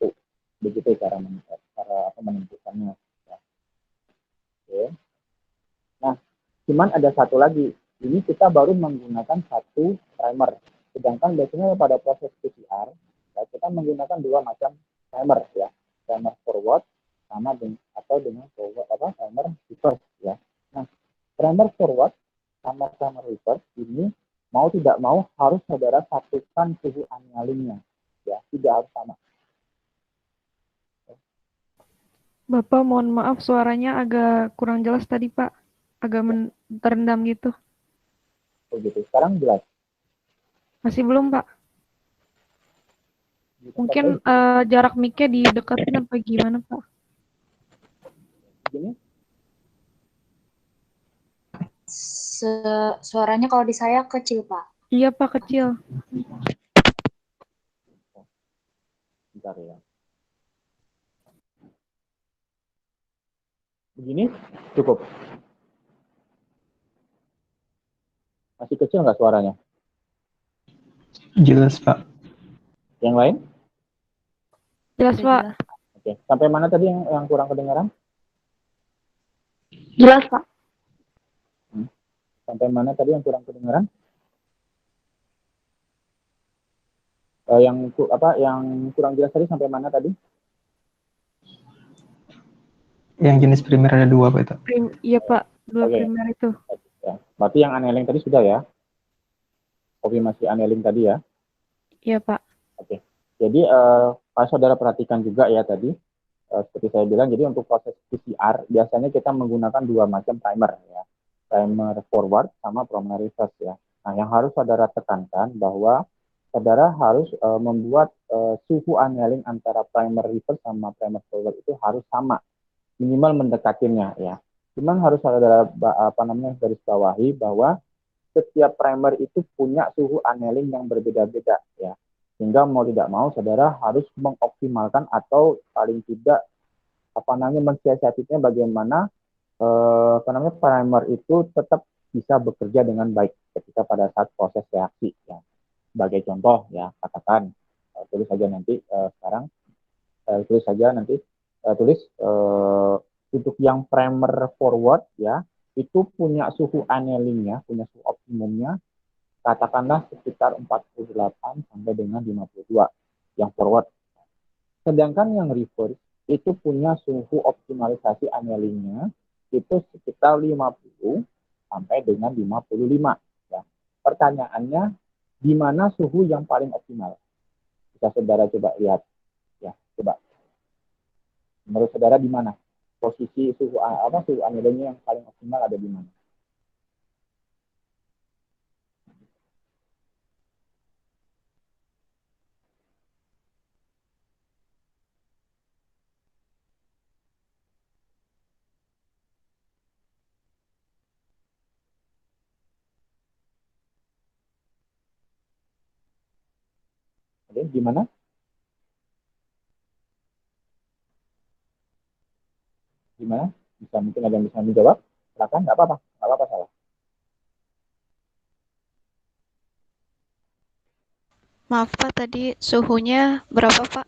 51. Begitu cara menentukannya ya. Oke. Nah, cuman ada satu lagi. Ini kita baru menggunakan satu primer. Sedangkan biasanya pada proses PCR ya, kita menggunakan dua macam primer ya. Primer forward sama dengan primer reverse ya. Nah, primer forward sama primer reverse ini mau tidak mau harus saudara satukan suhu annealingnya ya, tidak harus sama. Bapak, mohon maaf suaranya agak kurang jelas tadi Pak, agak terendam gitu. Begitu. Sekarang jelas? Masih belum Pak? Mungkin jarak mic-nya didekatin apa gimana, Pak? Gini, Suaranya kalau di saya kecil, Pak. Iya, Pak, kecil. bentar ya. Begini, cukup. Masih kecil nggak suaranya? Jelas, Pak. Yang lain? Jelas, Pak. Oke. Sampai mana tadi yang kurang kedengaran? Jelas, Pak. Sampai mana tadi yang kurang kedengaran? Yang kurang jelas tadi sampai mana tadi? Yang jenis primer ada 2, Pak, itu. Iya, Pak. 2 Oke. primer itu. Ya. Berarti yang annealing tadi sudah ya? Konfirmasi annealing tadi ya? Iya, Pak. Oke. Jadi Pak Saudara perhatikan juga ya tadi, seperti saya bilang, jadi untuk proses PCR biasanya kita menggunakan 2 macam primer ya. Primer forward sama primer reverse ya. Nah, yang harus Saudara tekankan bahwa Saudara harus membuat suhu annealing antara primer reverse sama primer forward itu harus sama, minimal mendekatinya ya. Cuman harus Saudara garis bawahi bahwa setiap primer itu punya suhu annealing yang berbeda-beda ya. Sehingga mau tidak mau Saudara harus mengoptimalkan atau paling tidak mensiasatinya bagaimana primer itu tetap bisa bekerja dengan baik ketika pada saat proses reaksi ya. Sebagai contoh ya, katakan tulis saja nanti sekarang tulis untuk yang primer forward ya, itu punya suhu annealingnya, punya suhu optimumnya katakanlah sekitar 48 sampai dengan 52 yang forward. Sedangkan yang reverse itu punya suhu optimalisasi annealingnya itu sekitar 50 sampai dengan 55 ya. Pertanyaannya, di mana suhu yang paling optimal? Bisa Saudara coba lihat ya, coba. Menurut Saudara di mana? Posisi suhu annealingnya yang paling optimal ada di mana? Oke, gimana? Gimana? Bisa mungkin ada yang bisa menjawab? Silakan, nggak apa-apa salah. Maaf Pak, tadi suhunya berapa Pak?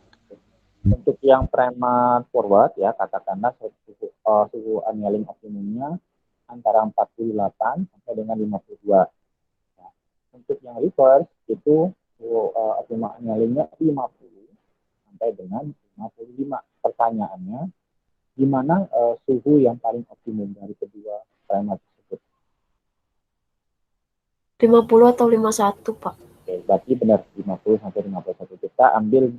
Untuk yang primer forward ya, katakanlah suhu annealing optimumnya antara 48 sampai dengan 52. Ya. Untuk yang reverse itu suhu optimum annealingnya 50 sampai dengan 55. Pertanyaannya, di mana suhu yang paling optimum dari kedua primer tersebut? 50 atau 51, Pak? Oke, berarti benar 50 sampai 51. Kita ambil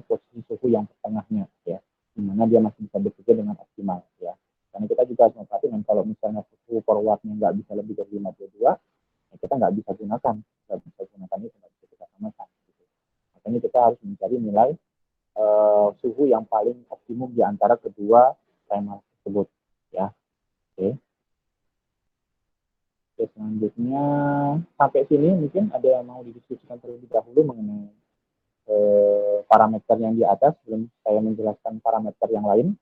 posisi suhu yang tengahnya ya, di mana dia masih bisa bekerja dengan optimal ya. Karena kita juga harus memperhatikan kalau misalnya suhu forwardnya nggak bisa lebih dari 52, ya kita nggak bisa gunakan itu, nggak bisa kita samakan. Gitu. Makanya kita harus mencari nilai suhu yang paling optimum di antara kedua timer tersebut ya. Oke. Oke, selanjutnya sampai sini mungkin ada yang mau didiskusikan terlebih dahulu mengenai parameter yang di atas sebelum saya menjelaskan parameter yang lain.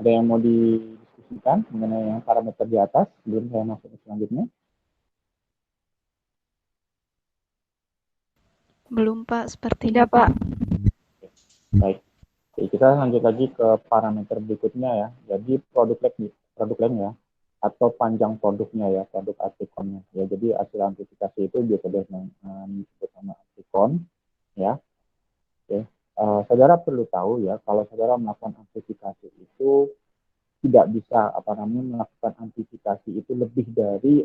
Ada yang mau didiskusikan mengenai yang parameter di atas sebelum saya masuk ke selanjutnya? Belum Pak, sepertinya Tidak, Pak. Baik. Oke, kita lanjut lagi ke parameter berikutnya ya. Jadi produk lain ya, atau panjang produknya ya, produk artikonnya. Ya, jadi hasil amplifikasi itu biasa disebut nama artikon ya. Oke. Saudara perlu tahu ya, kalau saudara melakukan amplifikasi itu tidak bisa melakukan amplifikasi itu lebih dari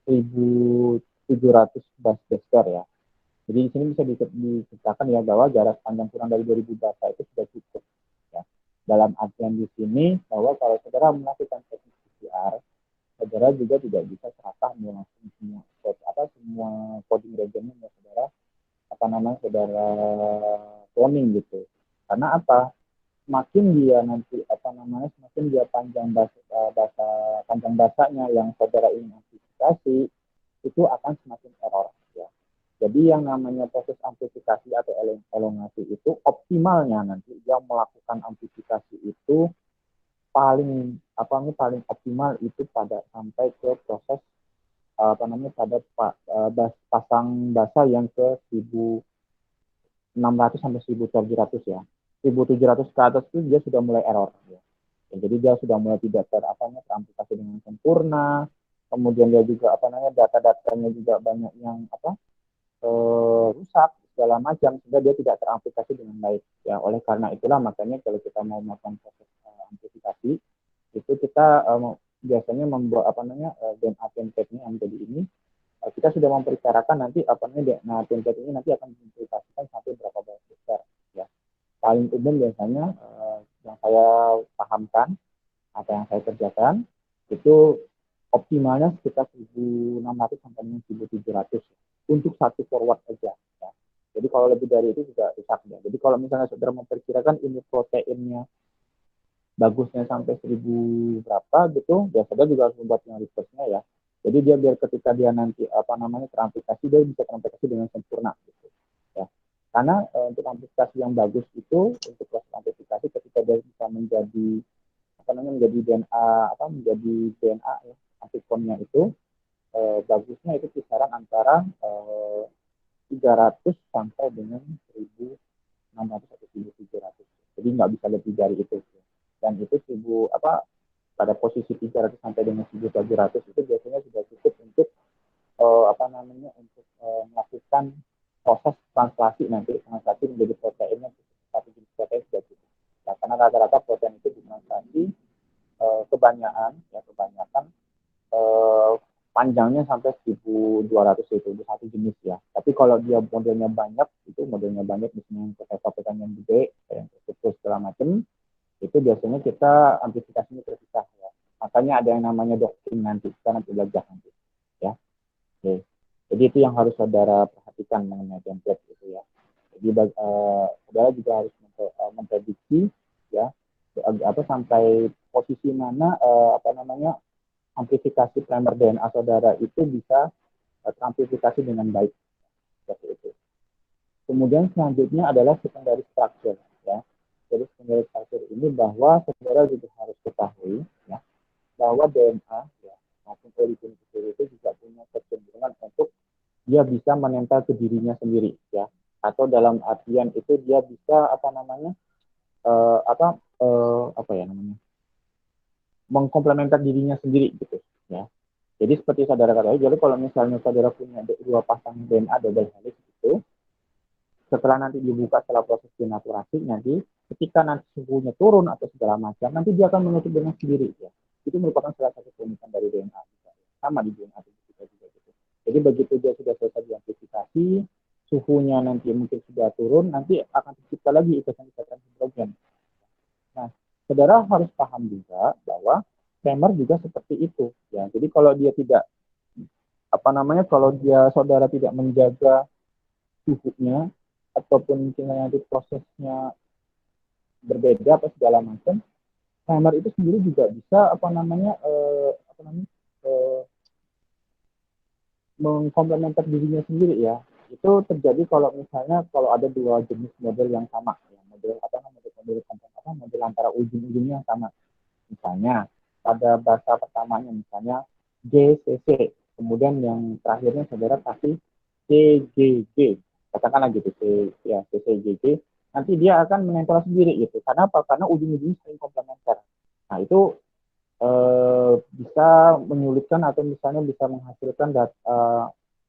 1.700 base ya. Jadi di sini bisa diceritakan ya bahwa jarak pandang kurang dari 2.000 bahasa itu sudah cukup ya. Dalam artian di sini bahwa kalau saudara melakukan teknik PCR, saudara juga tidak bisa serakah melakukan semua coding regionnya ya saudara cloning gitu. Karena apa? Semakin dia nanti semakin dia panjang panjang bahasanya yang saudara ingin amplifikasi itu akan semakin error ya. Jadi yang namanya proses amplifikasi atau elongasi itu optimalnya nanti yang melakukan amplifikasi itu paling optimal itu pada sampai ke proses pada pasang basa yang ke 1.600 sampai 1.700 ya. 1.700 ke atas itu dia sudah mulai error ya. Jadi dia sudah mulai tidak teraplikasi dengan sempurna. Kemudian dia juga data-datanya juga banyak yang rusak segala macam sehingga dia tidak teraplikasi dengan baik ya. Oleh karena itulah makanya kalau kita mau melakukan proses amplifikasi itu kita biasanya membuat DNA template-nya yang menjadi ini kita sudah memperkirakan nanti template ini nanti akan diimplementasikan sampai berapa besar ya. Paling umum biasanya yang saya pahamkan atau yang saya kerjakan itu optimalnya sekitar 1.600 sampai 1.700 untuk satu forward saja. Ya. Jadi kalau lebih dari itu juga rusak ya. Jadi kalau misalnya saudara memperkirakan ini proteinnya bagusnya sampai 1.000 berapa gitu, ya saudara juga harus membuat yang reverse-nya ya. Jadi dia biar ketika dia nanti teraplikasi dia bisa teraplikasi dengan sempurna gitu. Ya. Karena untuk aplikasi yang bagus itu untuk proses amplifikasi ketika dia bisa menjadi menjadi DNA ya, antikonnya itu bagusnya itu kisaran antara 300 sampai dengan 1.600 atau 1.700. Jadi nggak bisa lebih dari itu. Dan itu pada posisi 300 sampai dengan 1.700 itu biasanya sudah cukup untuk melakukan proses translasi menjadi proteinnya satu jenis protein sudah cukup. Nah, karena rata-rata protein itu ditranslasi kebanyakan panjangnya sampai 1.200 itu satu jenis ya. Tapi kalau dia modelnya banyak misalnya protein yang gede kayak terus segala macam itu biasanya kita amplifikasinya terpisah ya. Makanya ada yang namanya docking nanti, kita nanti belajar nanti ya. Oke. Jadi itu yang harus saudara perhatikan mengenai template itu ya. Jadi saudara juga harus memprediksi ya sampai posisi mana amplifikasi primer DNA saudara itu bisa teramplifikasi dengan baik seperti itu. Kemudian selanjutnya adalah secondary structure ya. Jadi secondary structure ini bahwa saudara juga harus ketahui ya bahwa DNA ya maupun oligonucleotida itu juga punya kecenderungan untuk dia bisa menempel ke dirinya sendiri ya, atau dalam artian itu dia bisa mengkomplementasi dirinya sendiri gitu ya. Jadi seperti saudara katakan, jadi kalau misalnya saudara punya dua pasang DNA double helix itu, setelah nanti dibuka setelah proses denaturasi nanti ketika nanti suhunya turun atau segala macam nanti dia akan menutup dengan sendiri ya. Itu merupakan salah satu keunikan dari DNA sama di DNA kita juga gitu. Jadi begitu dia sudah selesai diamplifikasi, suhunya nanti mungkin sudah turun, nanti akan tercipta lagi ikatan-ikatan hidrogen. Nah, saudara harus paham juga bahwa primer juga seperti itu ya. Jadi kalau dia tidak kalau dia saudara tidak menjaga suhunya ataupun misalnya nanti prosesnya berbeda apa segala macam, primer itu sendiri juga bisa mengkomplementer dirinya sendiri ya. Itu terjadi kalau misalnya kalau ada dua jenis model yang sama ya, model antara ujung-ujungnya yang sama. Misalnya pada bahasa pertamanya misalnya GCC, kemudian yang terakhirnya saudara kasih CGG, katakanlah gitu CCGG, nanti dia akan menempel sendiri gitu. Karena apa? Karena ujung-ujungnya saling komplementer. Nah itu bisa menyulitkan atau misalnya bisa menghasilkan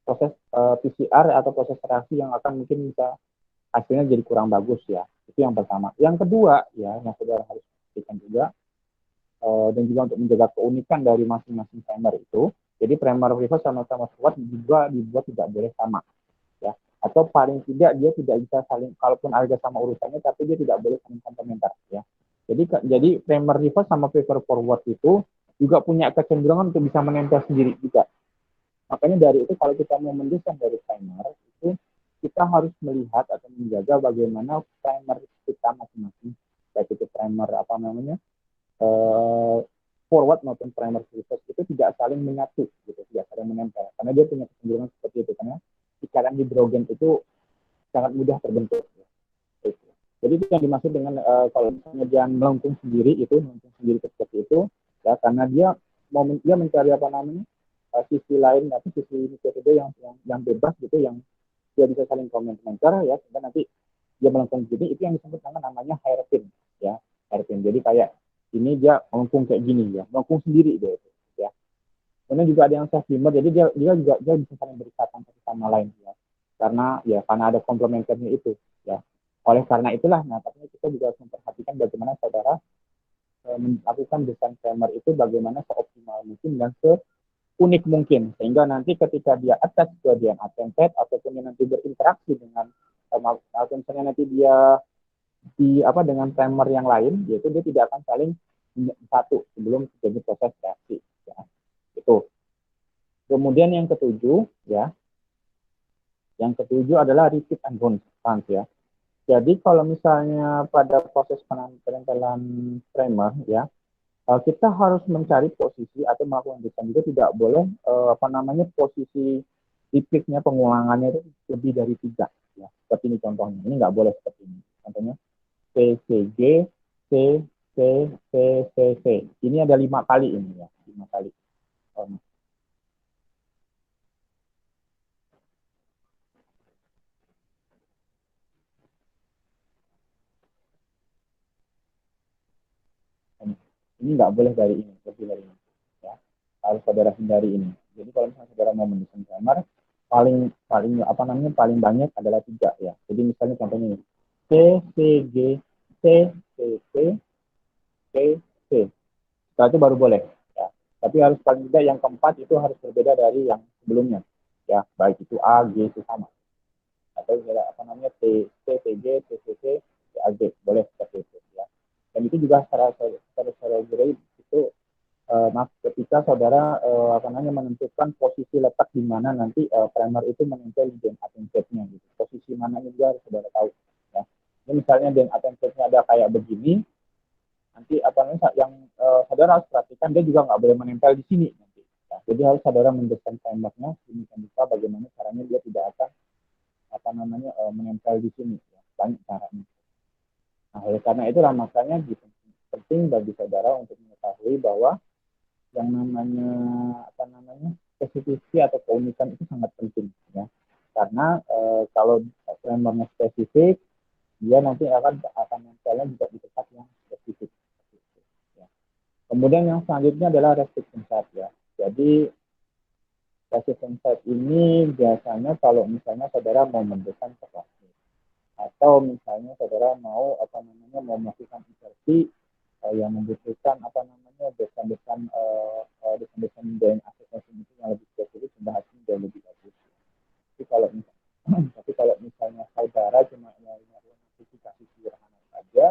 proses PCR atau proses reaksi yang akan mungkin bisa hasilnya jadi kurang bagus ya. Itu yang pertama. Yang kedua ya, yang saudara harus perhatikan juga dan juga untuk menjaga keunikan dari masing-masing primer itu. Jadi primer reverse sama primer forward juga dibuat tidak boleh sama, ya. Atau paling tidak dia tidak bisa saling, kalaupun harga sama urutannya, tapi dia tidak boleh saling komplementer, ya. Jadi primer reverse sama primer forward itu juga punya kecenderungan untuk bisa menempel sendiri juga. Makanya dari itu kalau kita mau mendesain dari primer itu kita harus melihat atau menjaga bagaimana primer kita masing-masing, baik itu primer forward maupun primer reverse itu tidak saling menyatu, gitu, tidak saling menempel, karena dia punya kecenderungan seperti itu, karena ikatan hidrogen itu sangat mudah terbentuk. Ya. Jadi itu yang dimaksud dengan kalau misalnya dia melengkung sendiri seperti itu, ya, karena dia mencari sisi lain, sisi metode yang bebas gitu, yang dia bisa saling komplementer, ya, sehingga nanti dia melengkung gini, itu yang disebut namanya hairpin, ya, hairpin. Jadi kayak ini dia melengkung kayak gini, ya, melengkung sendiri dia itu, ya. Kemudian juga ada yang self dimmer, jadi dia bisa saling berikatan satu sama lain, ya, karena ada komplementernya itu, ya. Oleh karena itulah, tapi kita juga harus memperhatikan bagaimana saudara melakukan desain primer itu bagaimana seoptimal mungkin dan unik mungkin, sehingga nanti ketika dia attach ke DNA template ataupun dia nanti berinteraksi dengan atau misalnya nanti dia dengan primer yang lain, yaitu dia tidak akan saling satu sebelum terjadi proses reaksi, ya. Itu. Kemudian yang ketujuh adalah repeat and bounce, ya. Jadi kalau misalnya pada proses penempelan primer, ya, kita harus mencari posisi atau melakukan desain itu tidak boleh posisi repeatnya, pengulangannya itu lebih dari 3, ya. Seperti ini contohnya. Ini nggak boleh seperti ini. Contohnya CCG, C, C, C, C, C. Ini ada 5 kali ini, ya, 5 kali. Ini nggak boleh dari ini, lebih dari ini, ya. Harus saudara hindari ini. Jadi kalau misalnya saudara mau mendesain primer, paling banyak adalah 3, ya. Jadi misalnya contohnya ini, C, C, G, C, C, C, C, C. Setelah itu baru boleh, ya. Tapi harus paling tidak yang keempat itu harus berbeda dari yang sebelumnya, ya. Baik itu A, G itu sama. Atau T, C, T, G, T, C, C, T, A, G. Boleh seperti itu, ya. Dan itu juga secara itu ketika saudara menentukan posisi letak di mana nanti primer itu menempel di DNA template-nya, gitu. Posisi mana juga harus saudara tahu, ya. Ini misalnya DNA template-nya ada kayak begini, nanti yang saudara harus perhatikan dia juga nggak boleh menempel di sini nanti, ya. Jadi harus saudara mendesain primernya sedemikian rupa bagaimana caranya dia tidak akan menempel di sini, ya. Banyak caranya. Nah, oleh karena itulah makanya penting bagi saudara untuk mengetahui bahwa yang namanya spesifisi atau keunikan itu sangat penting, ya. Karena kalau primernya spesifik, dia nanti akan nempelnya juga di tempat yang spesifik, ya. Kemudian yang selanjutnya adalah restriction site, ya. Jadi restriction site ini biasanya kalau misalnya saudara mau mendesain plastik atau misalnya saudara mau melakukan insersi yang membutuhkan desain DNA sequencing itu yang lebih spesifik, sudah hasilnya jauh lebih bagus. Tapi kalau misalnya saudara cuma melakukan notifikasi sederhana saja,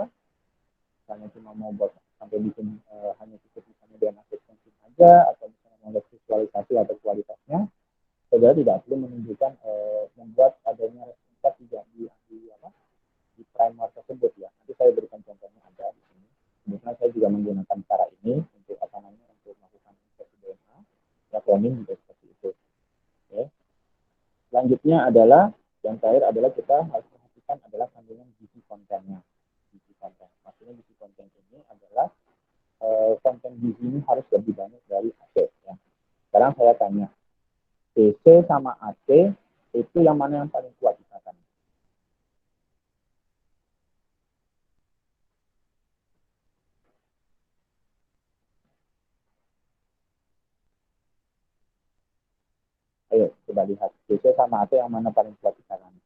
misalnya cuma mau buat sampai bikin hanya cukup misalnya DNA sequencing aja, atau misalnya mau lihat visualisasi atau kualitasnya, saudara tidak perlu menunjukkan membuat adanya resultat di primer tersebut, ya. Nanti saya berikan contohnya ada di sini. Kemudian saya juga menggunakan cara ini untuk untuk melakukan insersi DNA, ya, cloning juga seperti itu. Oke. Selanjutnya adalah yang terakhir adalah kita harus perhatikan adalah kandungan gizi kontennya. Gizi konten. Maksudnya gizi konten ini adalah konten gizi ini harus lebih banyak dari AC, ya. Sekarang saya tanya, BC sama AC itu yang mana yang paling kuat misalkan? Ayo coba lihat, BC sama AC yang mana paling kuat misalkan?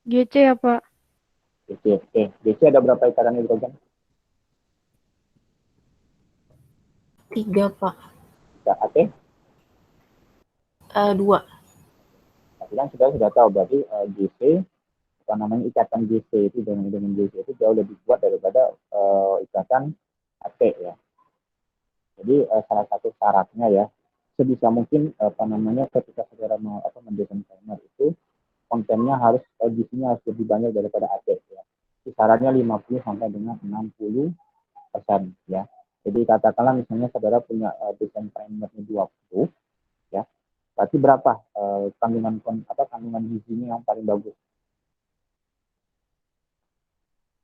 GC ya Pak? GC. Oke, GC ada berapa ikatan hidrogen? 3, Pak. AT? 2. Tapi kan sudah tahu berarti GC, apa namanya, ikatan GC itu dengan GC itu jauh lebih kuat daripada ikatan AT ya. Jadi salah satu syaratnya ya, sebisa mungkin apa namanya, ketika saudara mau mendesain timer itu kontennya harus GC-nya harus lebih banyak daripada AT ya. Kisarannya 50 sampai dengan 60% ya. Jadi katakanlah misalnya saudara punya desain timernya 20 ya. Berarti berapa kandungan gizinya yang paling bagus?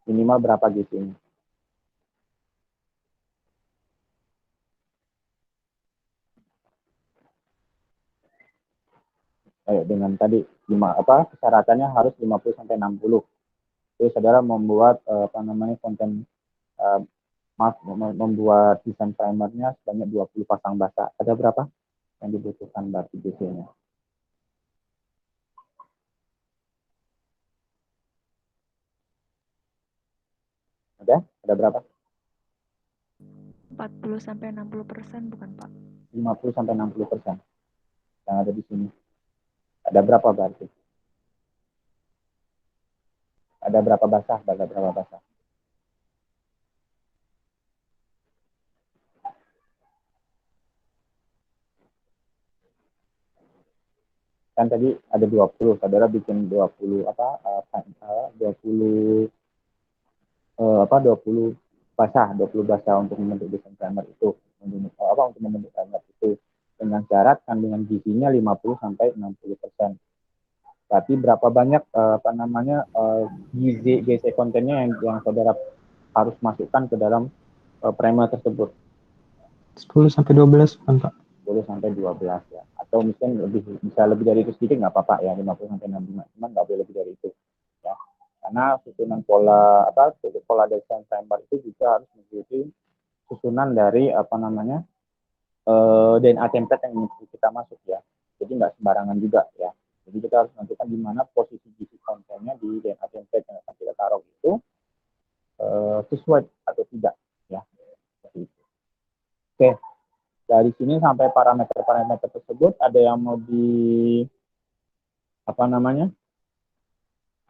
Minimal berapa gizinya? Dengan tadi persyaratannya harus 50 sampai 60. Jadi saudara membuat konten membuat desain primernya sebanyak 20 pasang basa. Ada berapa yang dibutuhkan berarti GC-nya? Ada berapa? 40 sampai 60% bukan Pak? 50 sampai 60% yang ada di sini. Ada berapa berarti? Ada berapa basah? Kan tadi ada 20, saudara bikin 20 20 basah untuk membentuk desain primer itu, untuk membentuk primer itu dengan syarat kandungan gizinya 50 sampai 60%. Tapi berapa banyak gizi GC kontennya yang saudara harus masukkan ke dalam primer tersebut? 10 sampai 12 kan Pak? 10 sampai 12 ya. Atau mungkin bisa lebih dari itu sedikit nggak apa-apa ya, 50 sampai 65. Cuman nggak boleh lebih dari itu ya. Karena susunan pola desain primer itu juga harus mengikuti susunan dari DNA template yang kita masuk ya. Jadi nggak sembarangan juga ya. Jadi kita harus menentukan di mana posisi gizi kontennya di DNA template yang akan kita taruh itu sesuai atau tidak ya. Seperti itu. Oke. Dari sini sampai parameter-parameter tersebut ada yang mau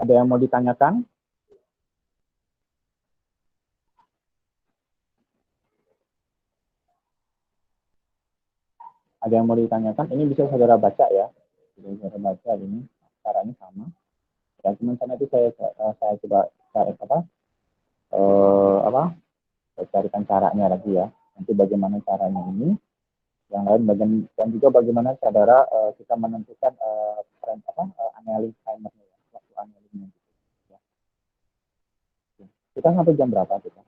ada yang mau ditanyakan? Ada yang mau ditanyakan? Ini bisa saudara baca ya. Bisa saudara baca ini caranya sama. Ya, cuman sana itu saya coba saya carikan caranya lagi ya. Nanti bagaimana caranya ini. Yang lain dan juga bagaimana saudara kita menentukan analysis timernya ya, waktu analisisnya gitu. Ya. Kita sampai jam berapa kita?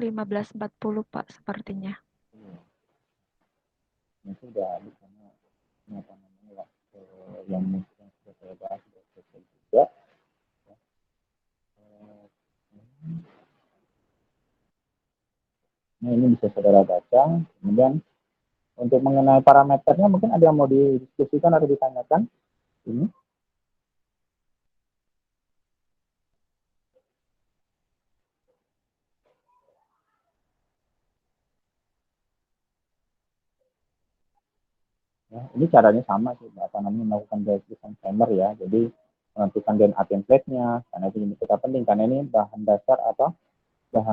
.15.40 Pak sepertinya. Ini sudah di sana yang sudah saya bahas sudah selesai juga. Nah, ini bisa saudara baca. Kemudian untuk mengenai parameternya mungkin ada yang mau didiskusikan atau ditanyakan? Ini. Ya, ini caranya sama sih, melakukan desain primer ya. Jadi menentukan DNA template-nya, karena itu kita penting karena ini bahan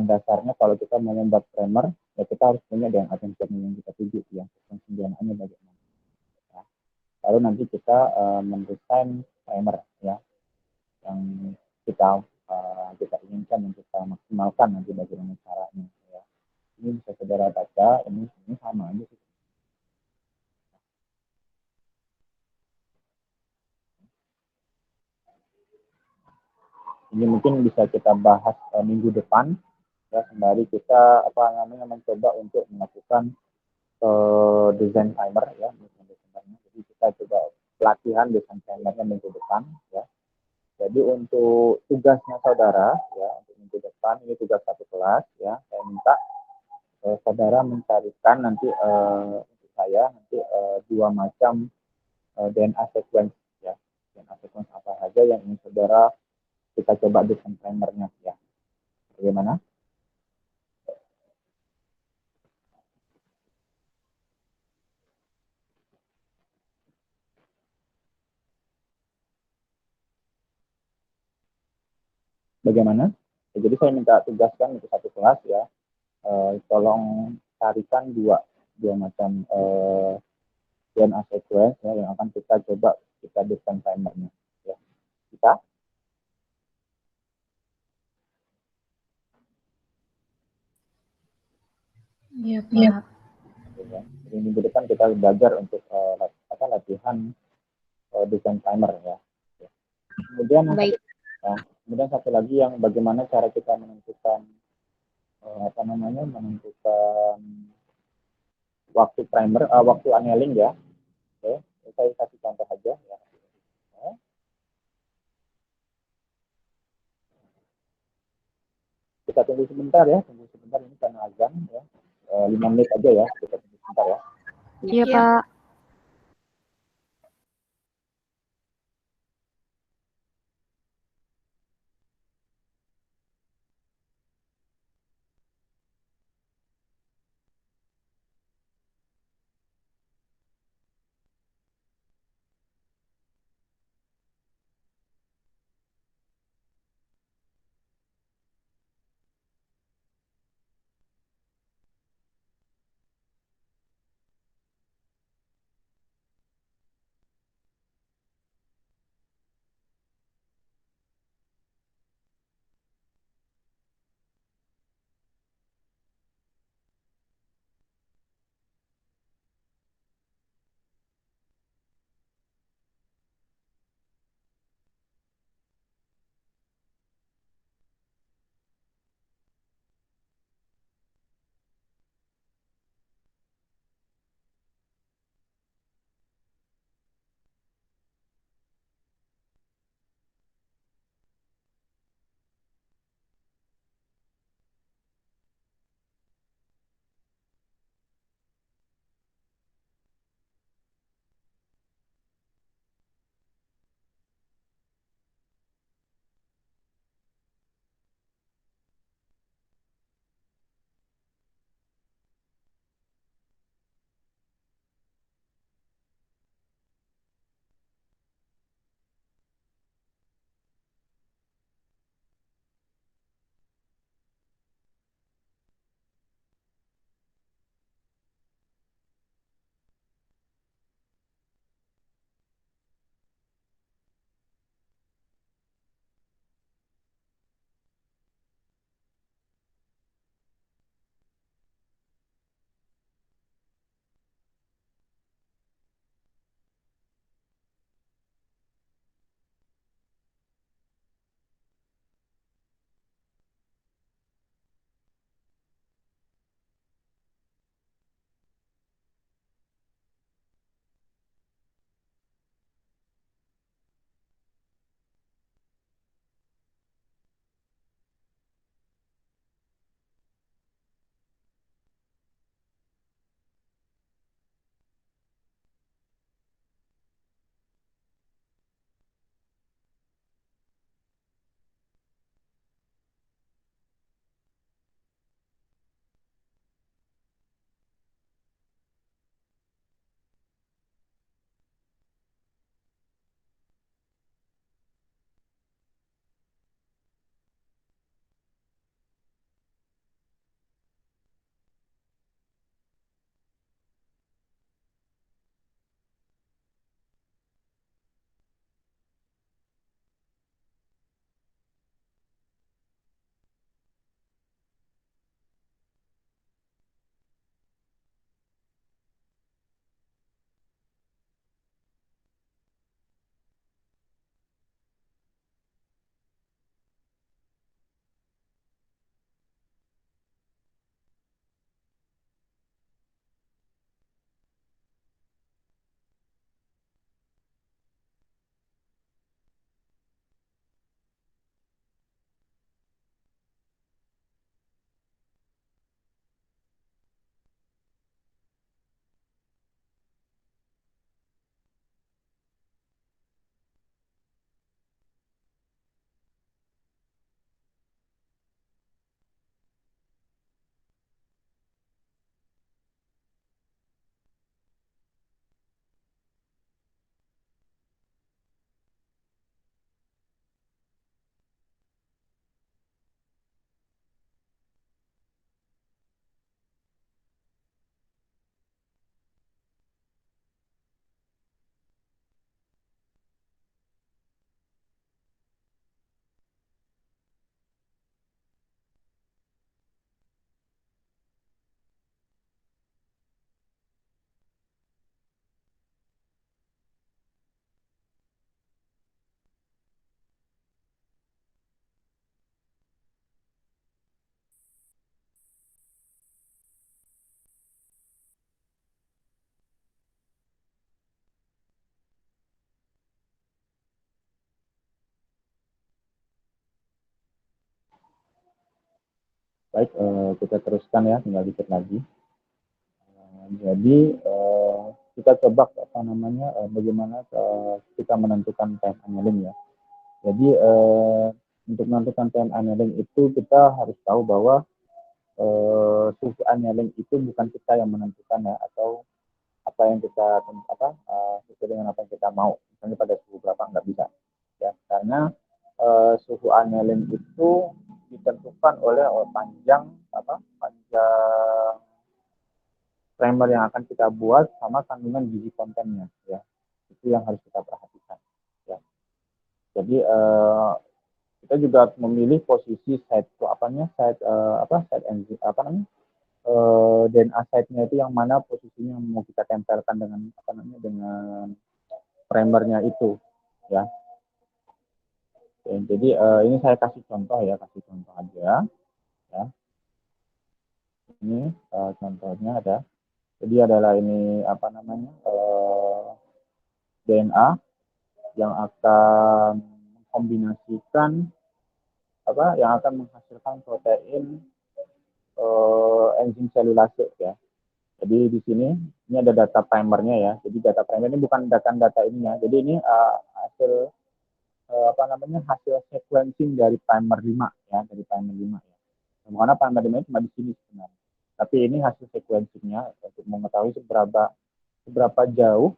dasarnya kalau kita mau membuat primer ya kita harus punya DNA template yang kita tuju ya, DNA-nya bagaimana. Ya. Lalu nanti kita mendesain primer ya yang kita inginkan dan kita maksimalkan nanti bagaimana caranya ya. Ini bisa saudara baca, ini sama aja sih. Ini mungkin bisa kita bahas minggu depan ya, sembari kita mencoba untuk melakukan desain timer ya. Jadi kita coba pelatihan desain timernya minggu depan ya. Jadi untuk tugasnya saudara ya, untuk minggu depan ini tugas satu kelas ya, saya minta saudara mencarikan nanti saya nanti dua macam DNA sequence ya. DNA sequence apa saja yang ingin saudara kita coba desain primernya ya. Bagaimana? Bagaimana? Ya, jadi saya minta tugaskan untuk satu kelas ya, tolong carikan dua macam DNA sequence ya, yang akan kita coba kita desain primernya. Ya. Kita Iya, Pak. ya. Jadi minggu depan kita belajar untuk latihan desain primer ya. Ya. Kemudian Baik. kemudian satu lagi yang bagaimana cara kita menentukan menentukan waktu primer, waktu annealing ya. Oke, saya kasih contoh aja ya. Kita tunggu sebentar ya, tunggu sebentar ini karena azan ya. 5 menit aja ya, kita tunggu sebentar ya. Iya, Pak. Baik, kita teruskan ya, tinggal dikit lagi. Jadi kita coba apa namanya bagaimana kita menentukan time annealing ya. Jadi untuk menentukan time annealing itu kita harus tahu bahwa suhu annealing itu bukan kita yang menentukan ya, atau apa yang kita sesuai dengan apa yang kita mau. Misalnya pada suhu berapa, nggak bisa ya, karena suhu annealing itu ditentukan oleh panjang primer yang akan kita buat sama kandungan gizi kontennya ya, itu yang harus kita perhatikan ya. Jadi kita juga harus memilih posisi site DNA site-nya itu yang mana posisinya yang mau kita tempelkan dengan dengan primernya itu ya. Jadi ini saya kasih contoh aja ya. Ini contohnya ada. Jadi adalah ini DNA yang akan mengkombinasikan yang akan menghasilkan protein enzim selulase ya. Jadi di sini ini ada data primernya ya. Jadi data primer ini bukan data ini ya. Jadi ini hasil hasil sequencing dari primer 5 ya, dari primer 5 ya. Karena primer 5 cuma di sini sebenarnya. Tapi ini hasil sequencingnya untuk mengetahui seberapa jauh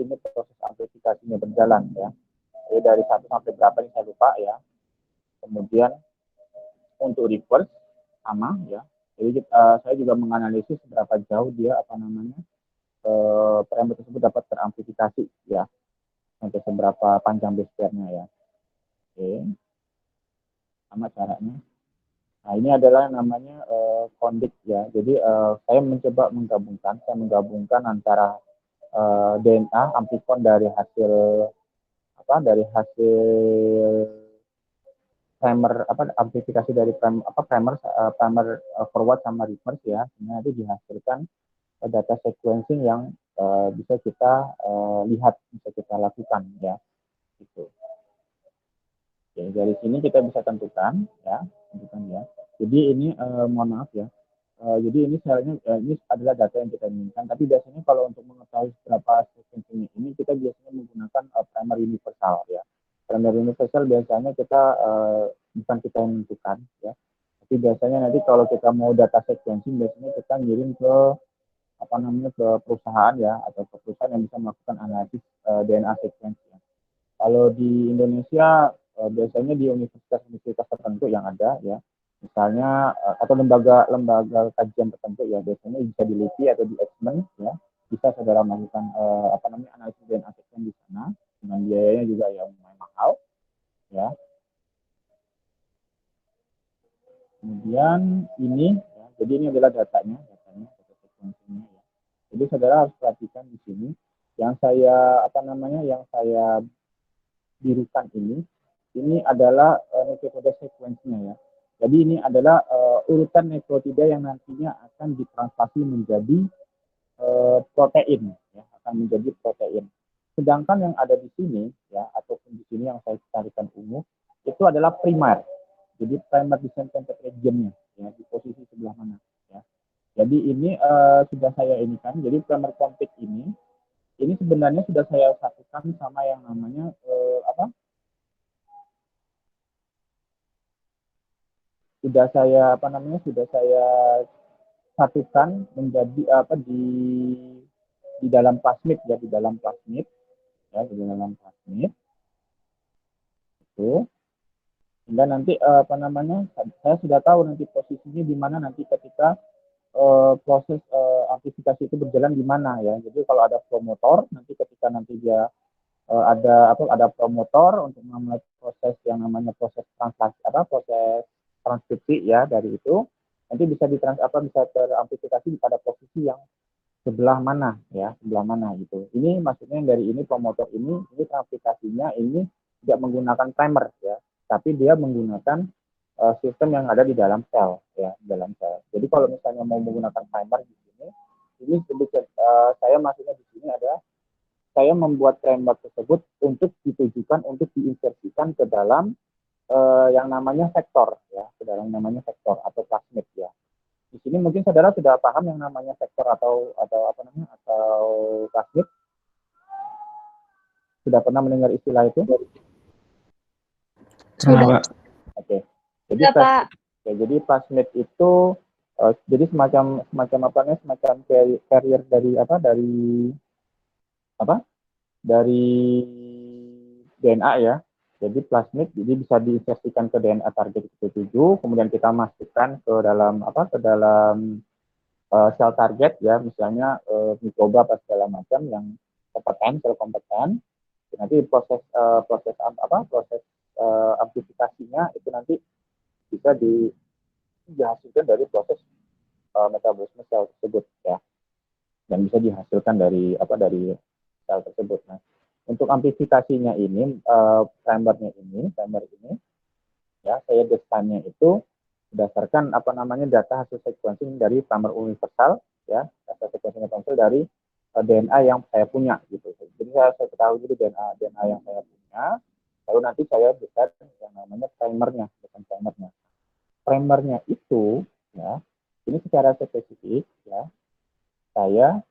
ini proses amplifikasinya berjalan ya. Jadi dari 1 sampai berapa ini saya lupa ya. Kemudian untuk reverse sama ya. Jadi saya juga menganalisis seberapa jauh dia primer tersebut dapat teramplifikasi ya, sampai seberapa panjang base pair-nya ya. Oke, sama caranya. Nah ini adalah namanya kondik ya. Jadi saya mencoba menggabungkan antara DNA amplikon dari hasil primer amplifikasi dari primer forward sama reverse ya. Ini nanti dihasilkan data sequencing yang bisa kita lihat, bisa kita lakukan ya. Gitu. Oke, dari sini kita bisa tentukan ya. Jadi ini mohon maaf ya. Jadi ini ini adalah data yang kita inginkan. Tapi biasanya kalau untuk mengetahui berapa sequencing ini kita biasanya menggunakan primer universal ya. Primer universal biasanya kita bukan kita yang menentukan ya. Tapi biasanya nanti kalau kita mau data sequencing biasanya kita ngirim ke ke perusahaan ya, atau ke perusahaan yang bisa melakukan analisis DNA sequence ya. Kalau di Indonesia biasanya di universitas tertentu yang ada ya, misalnya atau lembaga kajian tertentu ya, biasanya bisa di LIPI atau di Eijkman ya, bisa saudara melakukan analisis DNA sequence di sana dengan biayanya juga yang lumayan mahal ya. Kemudian ini ya, jadi ini adalah datanya data sequencingnya ya. Jadi saudara harus perhatikan di sini yang saya birukan ini adalah nucleotide sequence-nya ya. Jadi ini adalah urutan nucleotida yang nantinya akan ditranslasi menjadi protein ya, akan menjadi protein. Sedangkan yang ada di sini ya, ataupun di sini yang saya carikan ungu itu adalah primer. Jadi primer designated region-nya ya, di posisi sebelah mana ya. Jadi ini sudah saya inikan. Jadi primer config ini sebenarnya sudah saya satukan sama yang namanya sudah saya satukan menjadi di dalam plasmid ya, di dalam plasmid itu. Sehingga nanti saya sudah tahu nanti posisinya di mana nanti ketika proses amplifikasi itu berjalan di mana ya. Jadi kalau ada promotor, nanti ketika nanti dia ada promotor untuk memulai proses yang namanya proses transkripsi ya, dari itu nanti bisa bisa teramplifikasi pada posisi yang sebelah mana gitu. Ini maksudnya dari ini promotor ini transaplikasinya ini tidak menggunakan primer ya, tapi dia menggunakan sistem yang ada di dalam sel ya, dalam sel. Jadi kalau misalnya mau menggunakan primer di sini, ini sedikit saya maksudnya di sini ada saya membuat primer tersebut untuk ditujukan untuk diinsersikan ke dalam yang namanya vektor ya, saudara, yang namanya vektor atau plasmid ya. Di sini mungkin saudara sudah paham yang namanya vektor atau apa namanya atau plasmid. Sudah pernah mendengar istilah itu? Sudah. Pak. Oke. Jadi Sudah, Pak. jadi plasmid itu jadi semacam apa namanya, semacam carrier dari dari DNA ya. Jadi plasmid jadi bisa diinsersikan ke DNA target itu, kemudian kita masukkan ke dalam sel target ya, misalnya mikroba apa segala macam yang kompeten, sel kompeten. Nanti proses amplifikasinya itu nanti bisa dihasilkan dari proses metabolisme sel tersebut ya, dan bisa dihasilkan dari sel tersebut. Nah, untuk amplifikasinya ini, primer ini ya, saya desainnya itu berdasarkan data hasil sequencing dari primer universal ya, data sequencing universal dari DNA yang saya punya gitu. Jadi saya ketahui dulu DNA yang saya punya, lalu nanti saya desain yang namanya primernya, bukan primernya. Primernya itu ya, ini secara spesifik ya, saya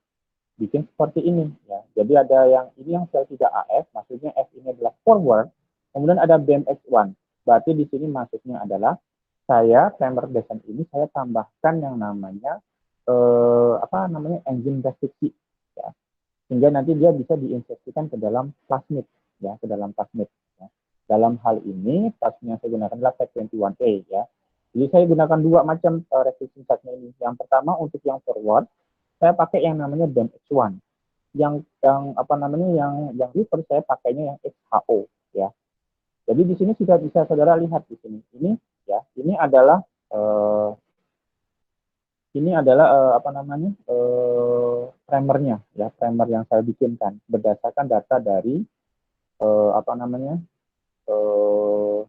bikin seperti ini ya. Jadi ada yang sel 3AF, maksudnya F ini adalah forward, kemudian ada BMX1. Berarti di sini maksudnya adalah primer desain ini saya tambahkan yang namanya enzim restriksi ya. Sehingga nanti dia bisa diinsersikan ke dalam plasmid ya, ke dalam plasmid ya. Dalam hal ini plasmid yang saya gunakan adalah Tec21A ya. Jadi saya gunakan dua macam restriction site-nya ini. Yang pertama untuk yang forward saya pakai yang namanya BMX1. Yang reverse saya pakainya yang XHO ya. Jadi di sini sudah bisa saudara lihat di sini. Ini ya, ini adalah primernya ya, primer yang saya bikinkan berdasarkan data dari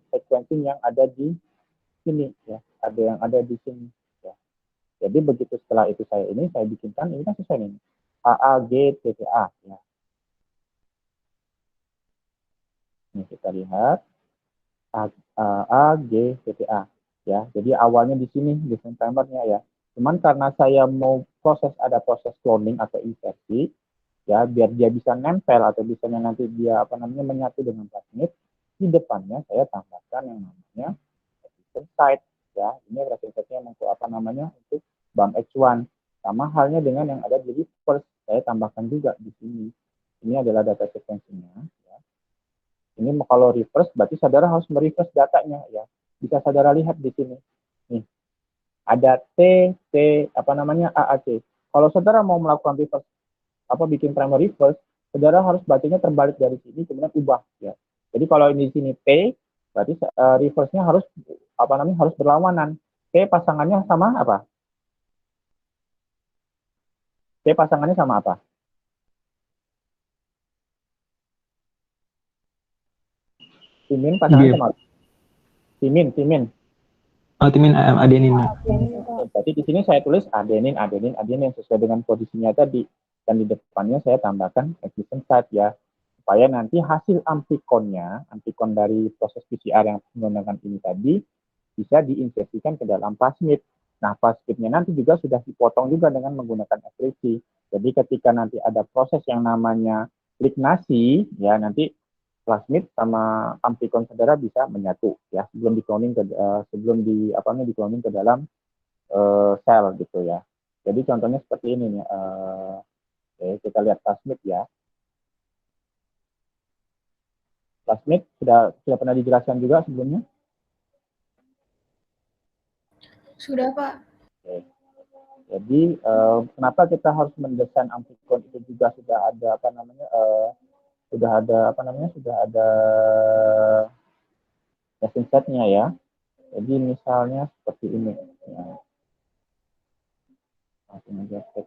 sequencing yang ada di sini ya, ada yang ada di sini ya. Jadi begitu setelah itu saya bikinkan, ini kan sesuai ini AAGTTA ya. Ini kita lihat AAGTTA ya. Jadi awalnya di sini desain primernya ya. Cuman karena saya mau ada proses cloning atau insersi ya, biar dia bisa nempel atau bisa nanti dia menyatu dengan plasmid, di depannya saya tambahkan yang namanya restriction site ya. Ini restriction site-nya untuk untuk BAM-H1. Sama halnya dengan yang ada di reverse, saya tambahkan juga di sini. Ini adalah data sequencing-nya ya. Ini kalau reverse berarti saudara harus mereverse datanya ya. Bisa saudara lihat di sini. Nih. Ada AAC. Kalau saudara mau melakukan reverse bikin primer reverse, saudara harus bacanya terbalik dari sini kemudian ubah ya. Jadi kalau ini di sini T, berarti reverse-nya harus harus berlawanan. T pasangannya sama apa? T pasangannya sama apa? Timin pasangannya sama apa? Timin. Oh, timin adenin. Berarti di sini saya tulis adenin yang sesuai dengan posisinya tadi. Dan di depannya saya tambahkan existence site ya. Supaya nanti hasil amplikon dari proses PCR yang menggunakan ini tadi, bisa diinsersikan ke dalam plasmid. Nah, plasmidnya nanti juga sudah dipotong juga dengan menggunakan ekspresi. Jadi ketika nanti ada proses yang namanya lignasi, ya nanti plasmid sama amplikon saudara bisa menyatu ya sebelum dikloning ke dalam sel gitu ya. Jadi contohnya seperti ini nih. Kita lihat plasmid ya. Plasmid sudah pernah dijelaskan juga sebelumnya? Sudah, Pak. Oke. Jadi kenapa kita harus mendesain amplikon itu juga sudah ada testing setnya ya. Jadi misalnya seperti ini. Ya. Langsung aja cek.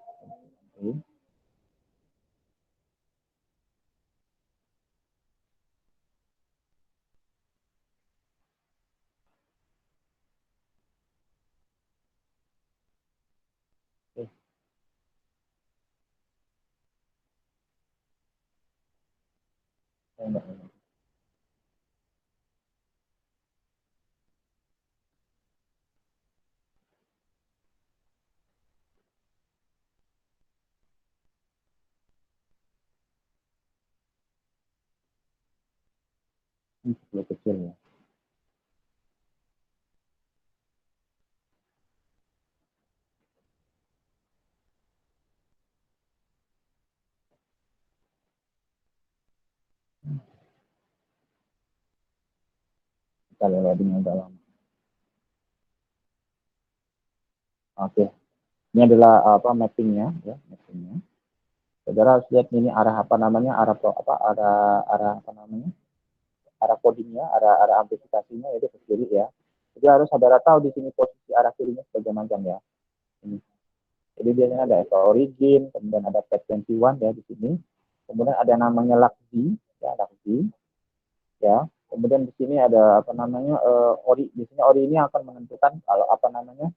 Ini kecil ya. Kita loading agak lama. Oke, ini adalah mappingnya ya, mappingnya. Saudara harus lihat ini arah apa namanya, arah apa namanya, arah codingnya, arah amplifikasinya itu ke kiri ya. Jadi harus saudara tahu di sini posisi arah kirinya sebagai macam ya. Ini. Jadi biasanya ada origin, kemudian ada pad21 ya di sini. Kemudian ada namanya LACZ ya. Kemudian di sini ada apa namanya ori. Biasanya ori ini akan menentukan kalau apa namanya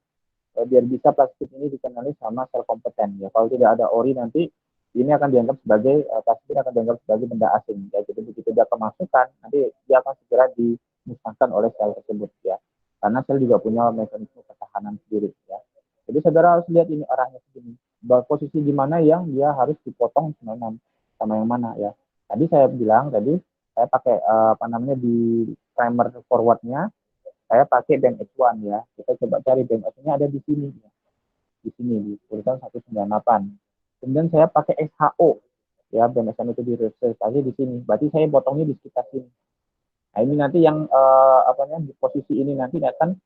biar bisa plastik ini dikenali sama sel kompeten ya. Kalau tidak ada ori nanti ini akan dianggap sebagai plastik akan dianggap sebagai benda asing ya. Jadi begitu dia kemasukan nanti dia akan segera dimusnahkan oleh sel tersebut ya. Karena sel juga punya mekanisme pertahanan sendiri ya. Jadi saudara harus lihat ini arahnya segini. Posisi di mana yang dia harus dipotong sama yang mana ya. Tadi saya bilang saya pakai apa namanya di primer forwardnya saya pakai BMS1 ya. Kita coba cari BMS-nya ada di sini. Ya. Di sini, di urutan 198. Kemudian saya pakai SHO. Ya, BMS-nya itu di research aja di sini. Berarti saya potongnya di sekitar sini. Nah, ini nanti yang di posisi ini nanti akan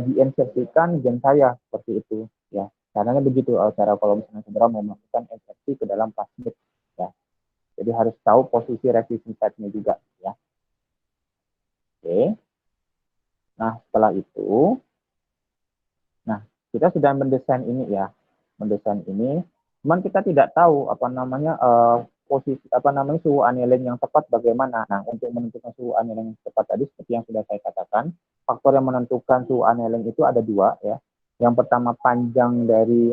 diinsersikan gen saya seperti itu. Ya, caranya begitu. Cara kalau misalnya saudara mau melakukan insersi ke dalam plasmid. Ya. Jadi harus tahu posisi resistance site-nya juga. Ya. Oke. Nah, setelah itu, kita sudah mendesain ini ya, mendesain ini. Cuman kita tidak tahu apa namanya posisi apa namanya suhu annealing yang tepat bagaimana. Nah, untuk menentukan suhu annealing yang tepat tadi seperti yang sudah saya katakan, faktor yang menentukan suhu annealing itu ada dua ya. Yang pertama panjang dari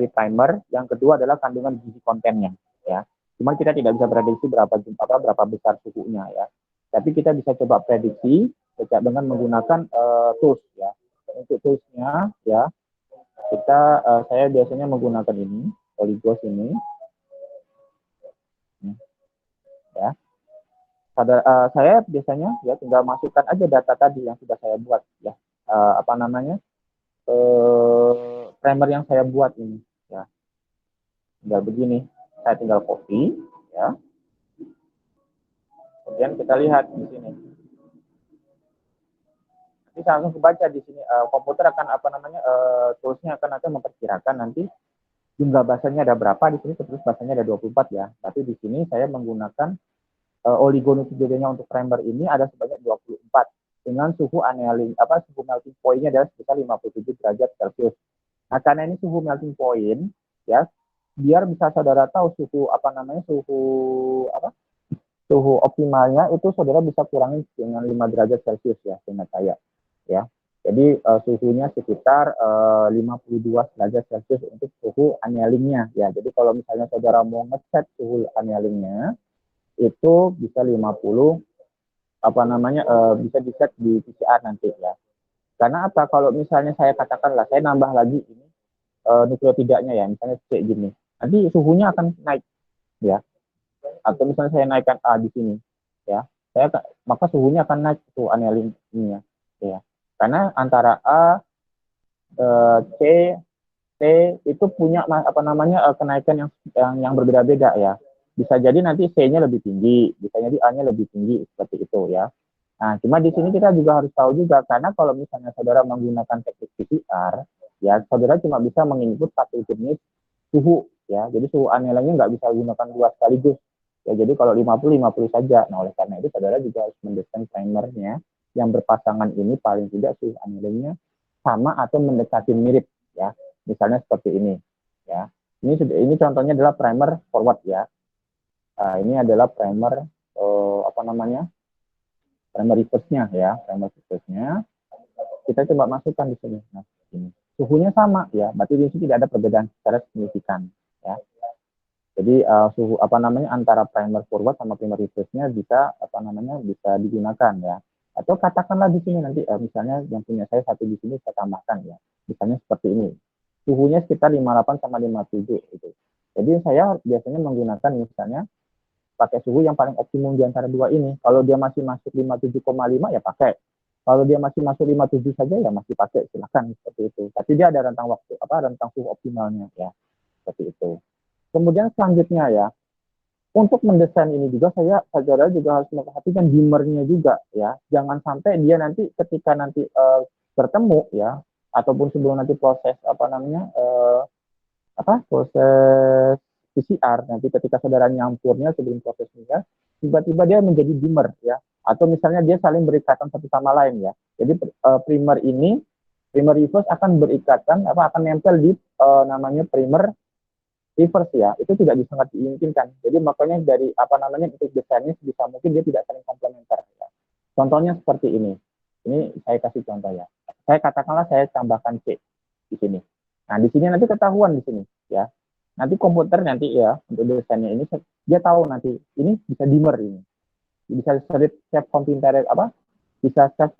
primer, yang kedua adalah kandungan gizi kontennya ya. Cuman kita tidak bisa prediksi berapa besar suhunya ya. Tapi kita bisa coba prediksi dengan menggunakan tools ya. Untuk toolsnya ya saya biasanya menggunakan ini Polygos ini ya. Saya biasanya ya tinggal masukkan aja data tadi yang sudah saya buat ya apa namanya primer yang saya buat ini ya. Tinggal begini, saya tinggal copy ya. Kemudian kita lihat di sini. Nanti langsung kebaca di sini komputer akan apa namanya toolsnya akan memperkirakan nanti jumlah basanya ada berapa di sini, terus basanya ada 24 ya. Tapi di sini saya menggunakan oligonuklidenya untuk primer ini ada sebanyak 24 dengan suhu annealing suhu melting point-nya adalah sekitar 57 derajat Celcius. Nah, karena ini suhu melting point ya, biar bisa saudara tahu suhu optimalnya itu saudara bisa kurangi dengan 5 derajat Celcius ya, seingat saya. Ya, jadi suhunya sekitar 52 derajat Celcius untuk suhu annealingnya ya. Jadi kalau misalnya saudara mau ngeset suhu annealingnya itu bisa 50 bisa di-set di PCR nanti ya. Karena apa? Kalau misalnya saya katakanlah saya nambah lagi ini nukleotidanya ya, misalnya kayak gini. Nanti suhunya akan naik ya. Atau misalnya saya naikkan A di sini ya. Maka suhunya akan naik suhu annealing ini ya. Karena antara A, C, T itu punya kenaikan yang berbeda-beda ya. Bisa jadi nanti C-nya lebih tinggi, bisa jadi A-nya lebih tinggi seperti itu ya. Nah, cuma di sini kita juga harus tahu juga karena kalau misalnya saudara menggunakan teknik PCR, ya saudara cuma bisa menginput satu jenis suhu ya. Jadi suhu annealingnya nggak bisa gunakan dua sekaligus. Ya, jadi kalau 50 saja. Nah, oleh karena itu saudara juga harus mendesain primernya yang berpasangan ini paling tidak suhu annealingnya sama atau mendekati mirip ya. Misalnya seperti ini ya. Ini contohnya adalah primer forward ya. Ini adalah primer primer reverse-nya ya, primer reverse-nya. Kita coba masukkan di sini. Nah, ini suhunya sama ya, berarti di sini tidak ada perbedaan secara signifikan ya. Jadi suhu antara primer forward sama primer reverse-nya bisa bisa digunakan ya. Atau katakanlah di sini nanti misalnya yang punya saya satu di sini saya tambahkan ya. Misalnya seperti ini. Suhunya sekitar 58 sama 57 gitu. Jadi saya biasanya menggunakan misalnya pakai suhu yang paling optimum di antara dua ini. Kalau dia masih masuk 57,5 ya pakai. Kalau dia masih masuk 57 saja ya masih pakai, silakan seperti itu. Tapi dia ada rentang waktu rentang suhu optimalnya ya. Seperti itu. Kemudian selanjutnya ya, untuk mendesain ini juga saudara juga harus memperhatikan dimmernya juga ya. Jangan sampai dia nanti ketika nanti bertemu ya, ataupun sebelum nanti proses proses PCR nanti ketika saudara nyampurnya sebelum prosesnya tiba-tiba dia menjadi dimmer ya, atau misalnya dia saling berikatan satu sama lain ya. Jadi primer reverse akan berikatan akan nempel di namanya primer reverse ya, itu tidak sangat diinginkan. Jadi makanya dari untuk desainnya sebisa mungkin dia tidak saling komplementer ya. Contohnya seperti ini. Ini saya kasih contoh ya. Saya katakanlah saya tambahkan C di sini. Nah, di sini nanti ketahuan di sini ya. Nanti komputer nanti ya untuk desainnya ini dia tahu nanti ini bisa dimmer ini. Bisa self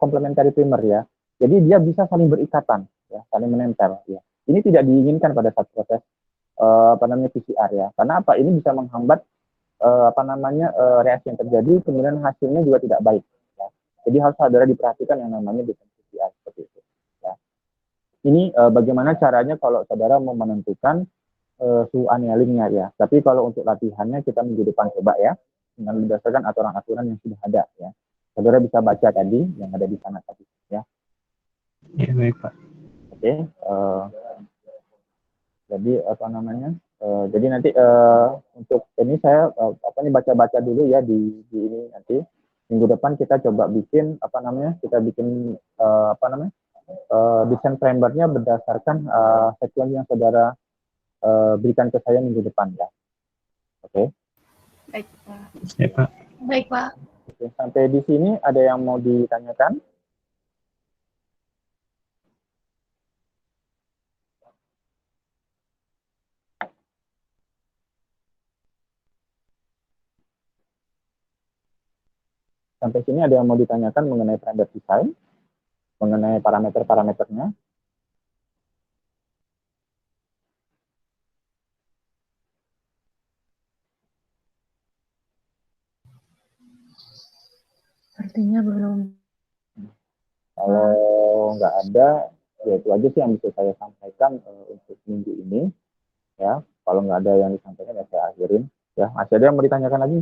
complementary primer ya. Jadi dia bisa saling berikatan ya, saling menempel ya. Ini tidak diinginkan pada saat proses PCR ya. Karena ini bisa menghambat reaksi yang terjadi, kemudian hasilnya juga tidak baik ya. Jadi harus saudara diperhatikan yang namanya desain PCR seperti itu ya. Ini bagaimana caranya kalau saudara mau menentukan suhu annealingnya ya. Tapi kalau untuk latihannya kita minggu depan coba ya, dengan berdasarkan aturan-aturan yang sudah ada ya. Saudara bisa baca tadi yang ada di sana tadi ya. Ya, baik Pak. Oke. Jadi jadi nanti untuk ini saya baca-baca dulu ya di ini nanti minggu depan kita coba bikin kita bikin desain primernya berdasarkan sequence yang saudara berikan ke saya minggu depan ya. Oke. Baik, Pak. Ya, Pak. Baik, Pak. Oke, sampai di sini ada yang mau ditanyakan? Sampai sini ada yang mau ditanyakan mengenai primer design, mengenai parameter-parameternya? Sepertinya belum. Kalau nggak ada, ya itu aja sih yang bisa saya sampaikan untuk minggu ini. Ya, kalau nggak ada yang disampaikan ya saya akhirin. Ya, masih ada yang mau ditanyakan lagi?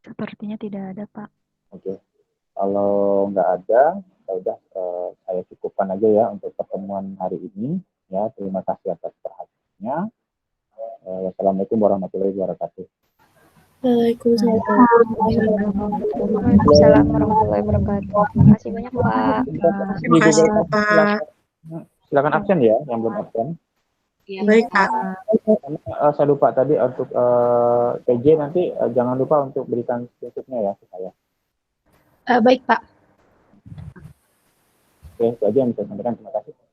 Sepertinya tidak ada, Pak. Oke. Kalau nggak ada, ya udah saya cukupkan aja ya untuk pertemuan hari ini. Ya, terima kasih atas perhatiannya. Wassalamualaikum warahmatullahi wabarakatuh. Waalaikumsalam. Waalaikumsalam warahmatullahi wabarakatuh. Terima kasih banyak, Pak. Terima kasih, Pak. Silakan absen ya, yang belum absen. Baik, Pak. Saya lupa tadi untuk PJ nanti jangan lupa untuk berikan screenshot-nya ya ke saya. Baik, Pak. Oke, itu aja yang bisa saya sampaikan. Terima kasih.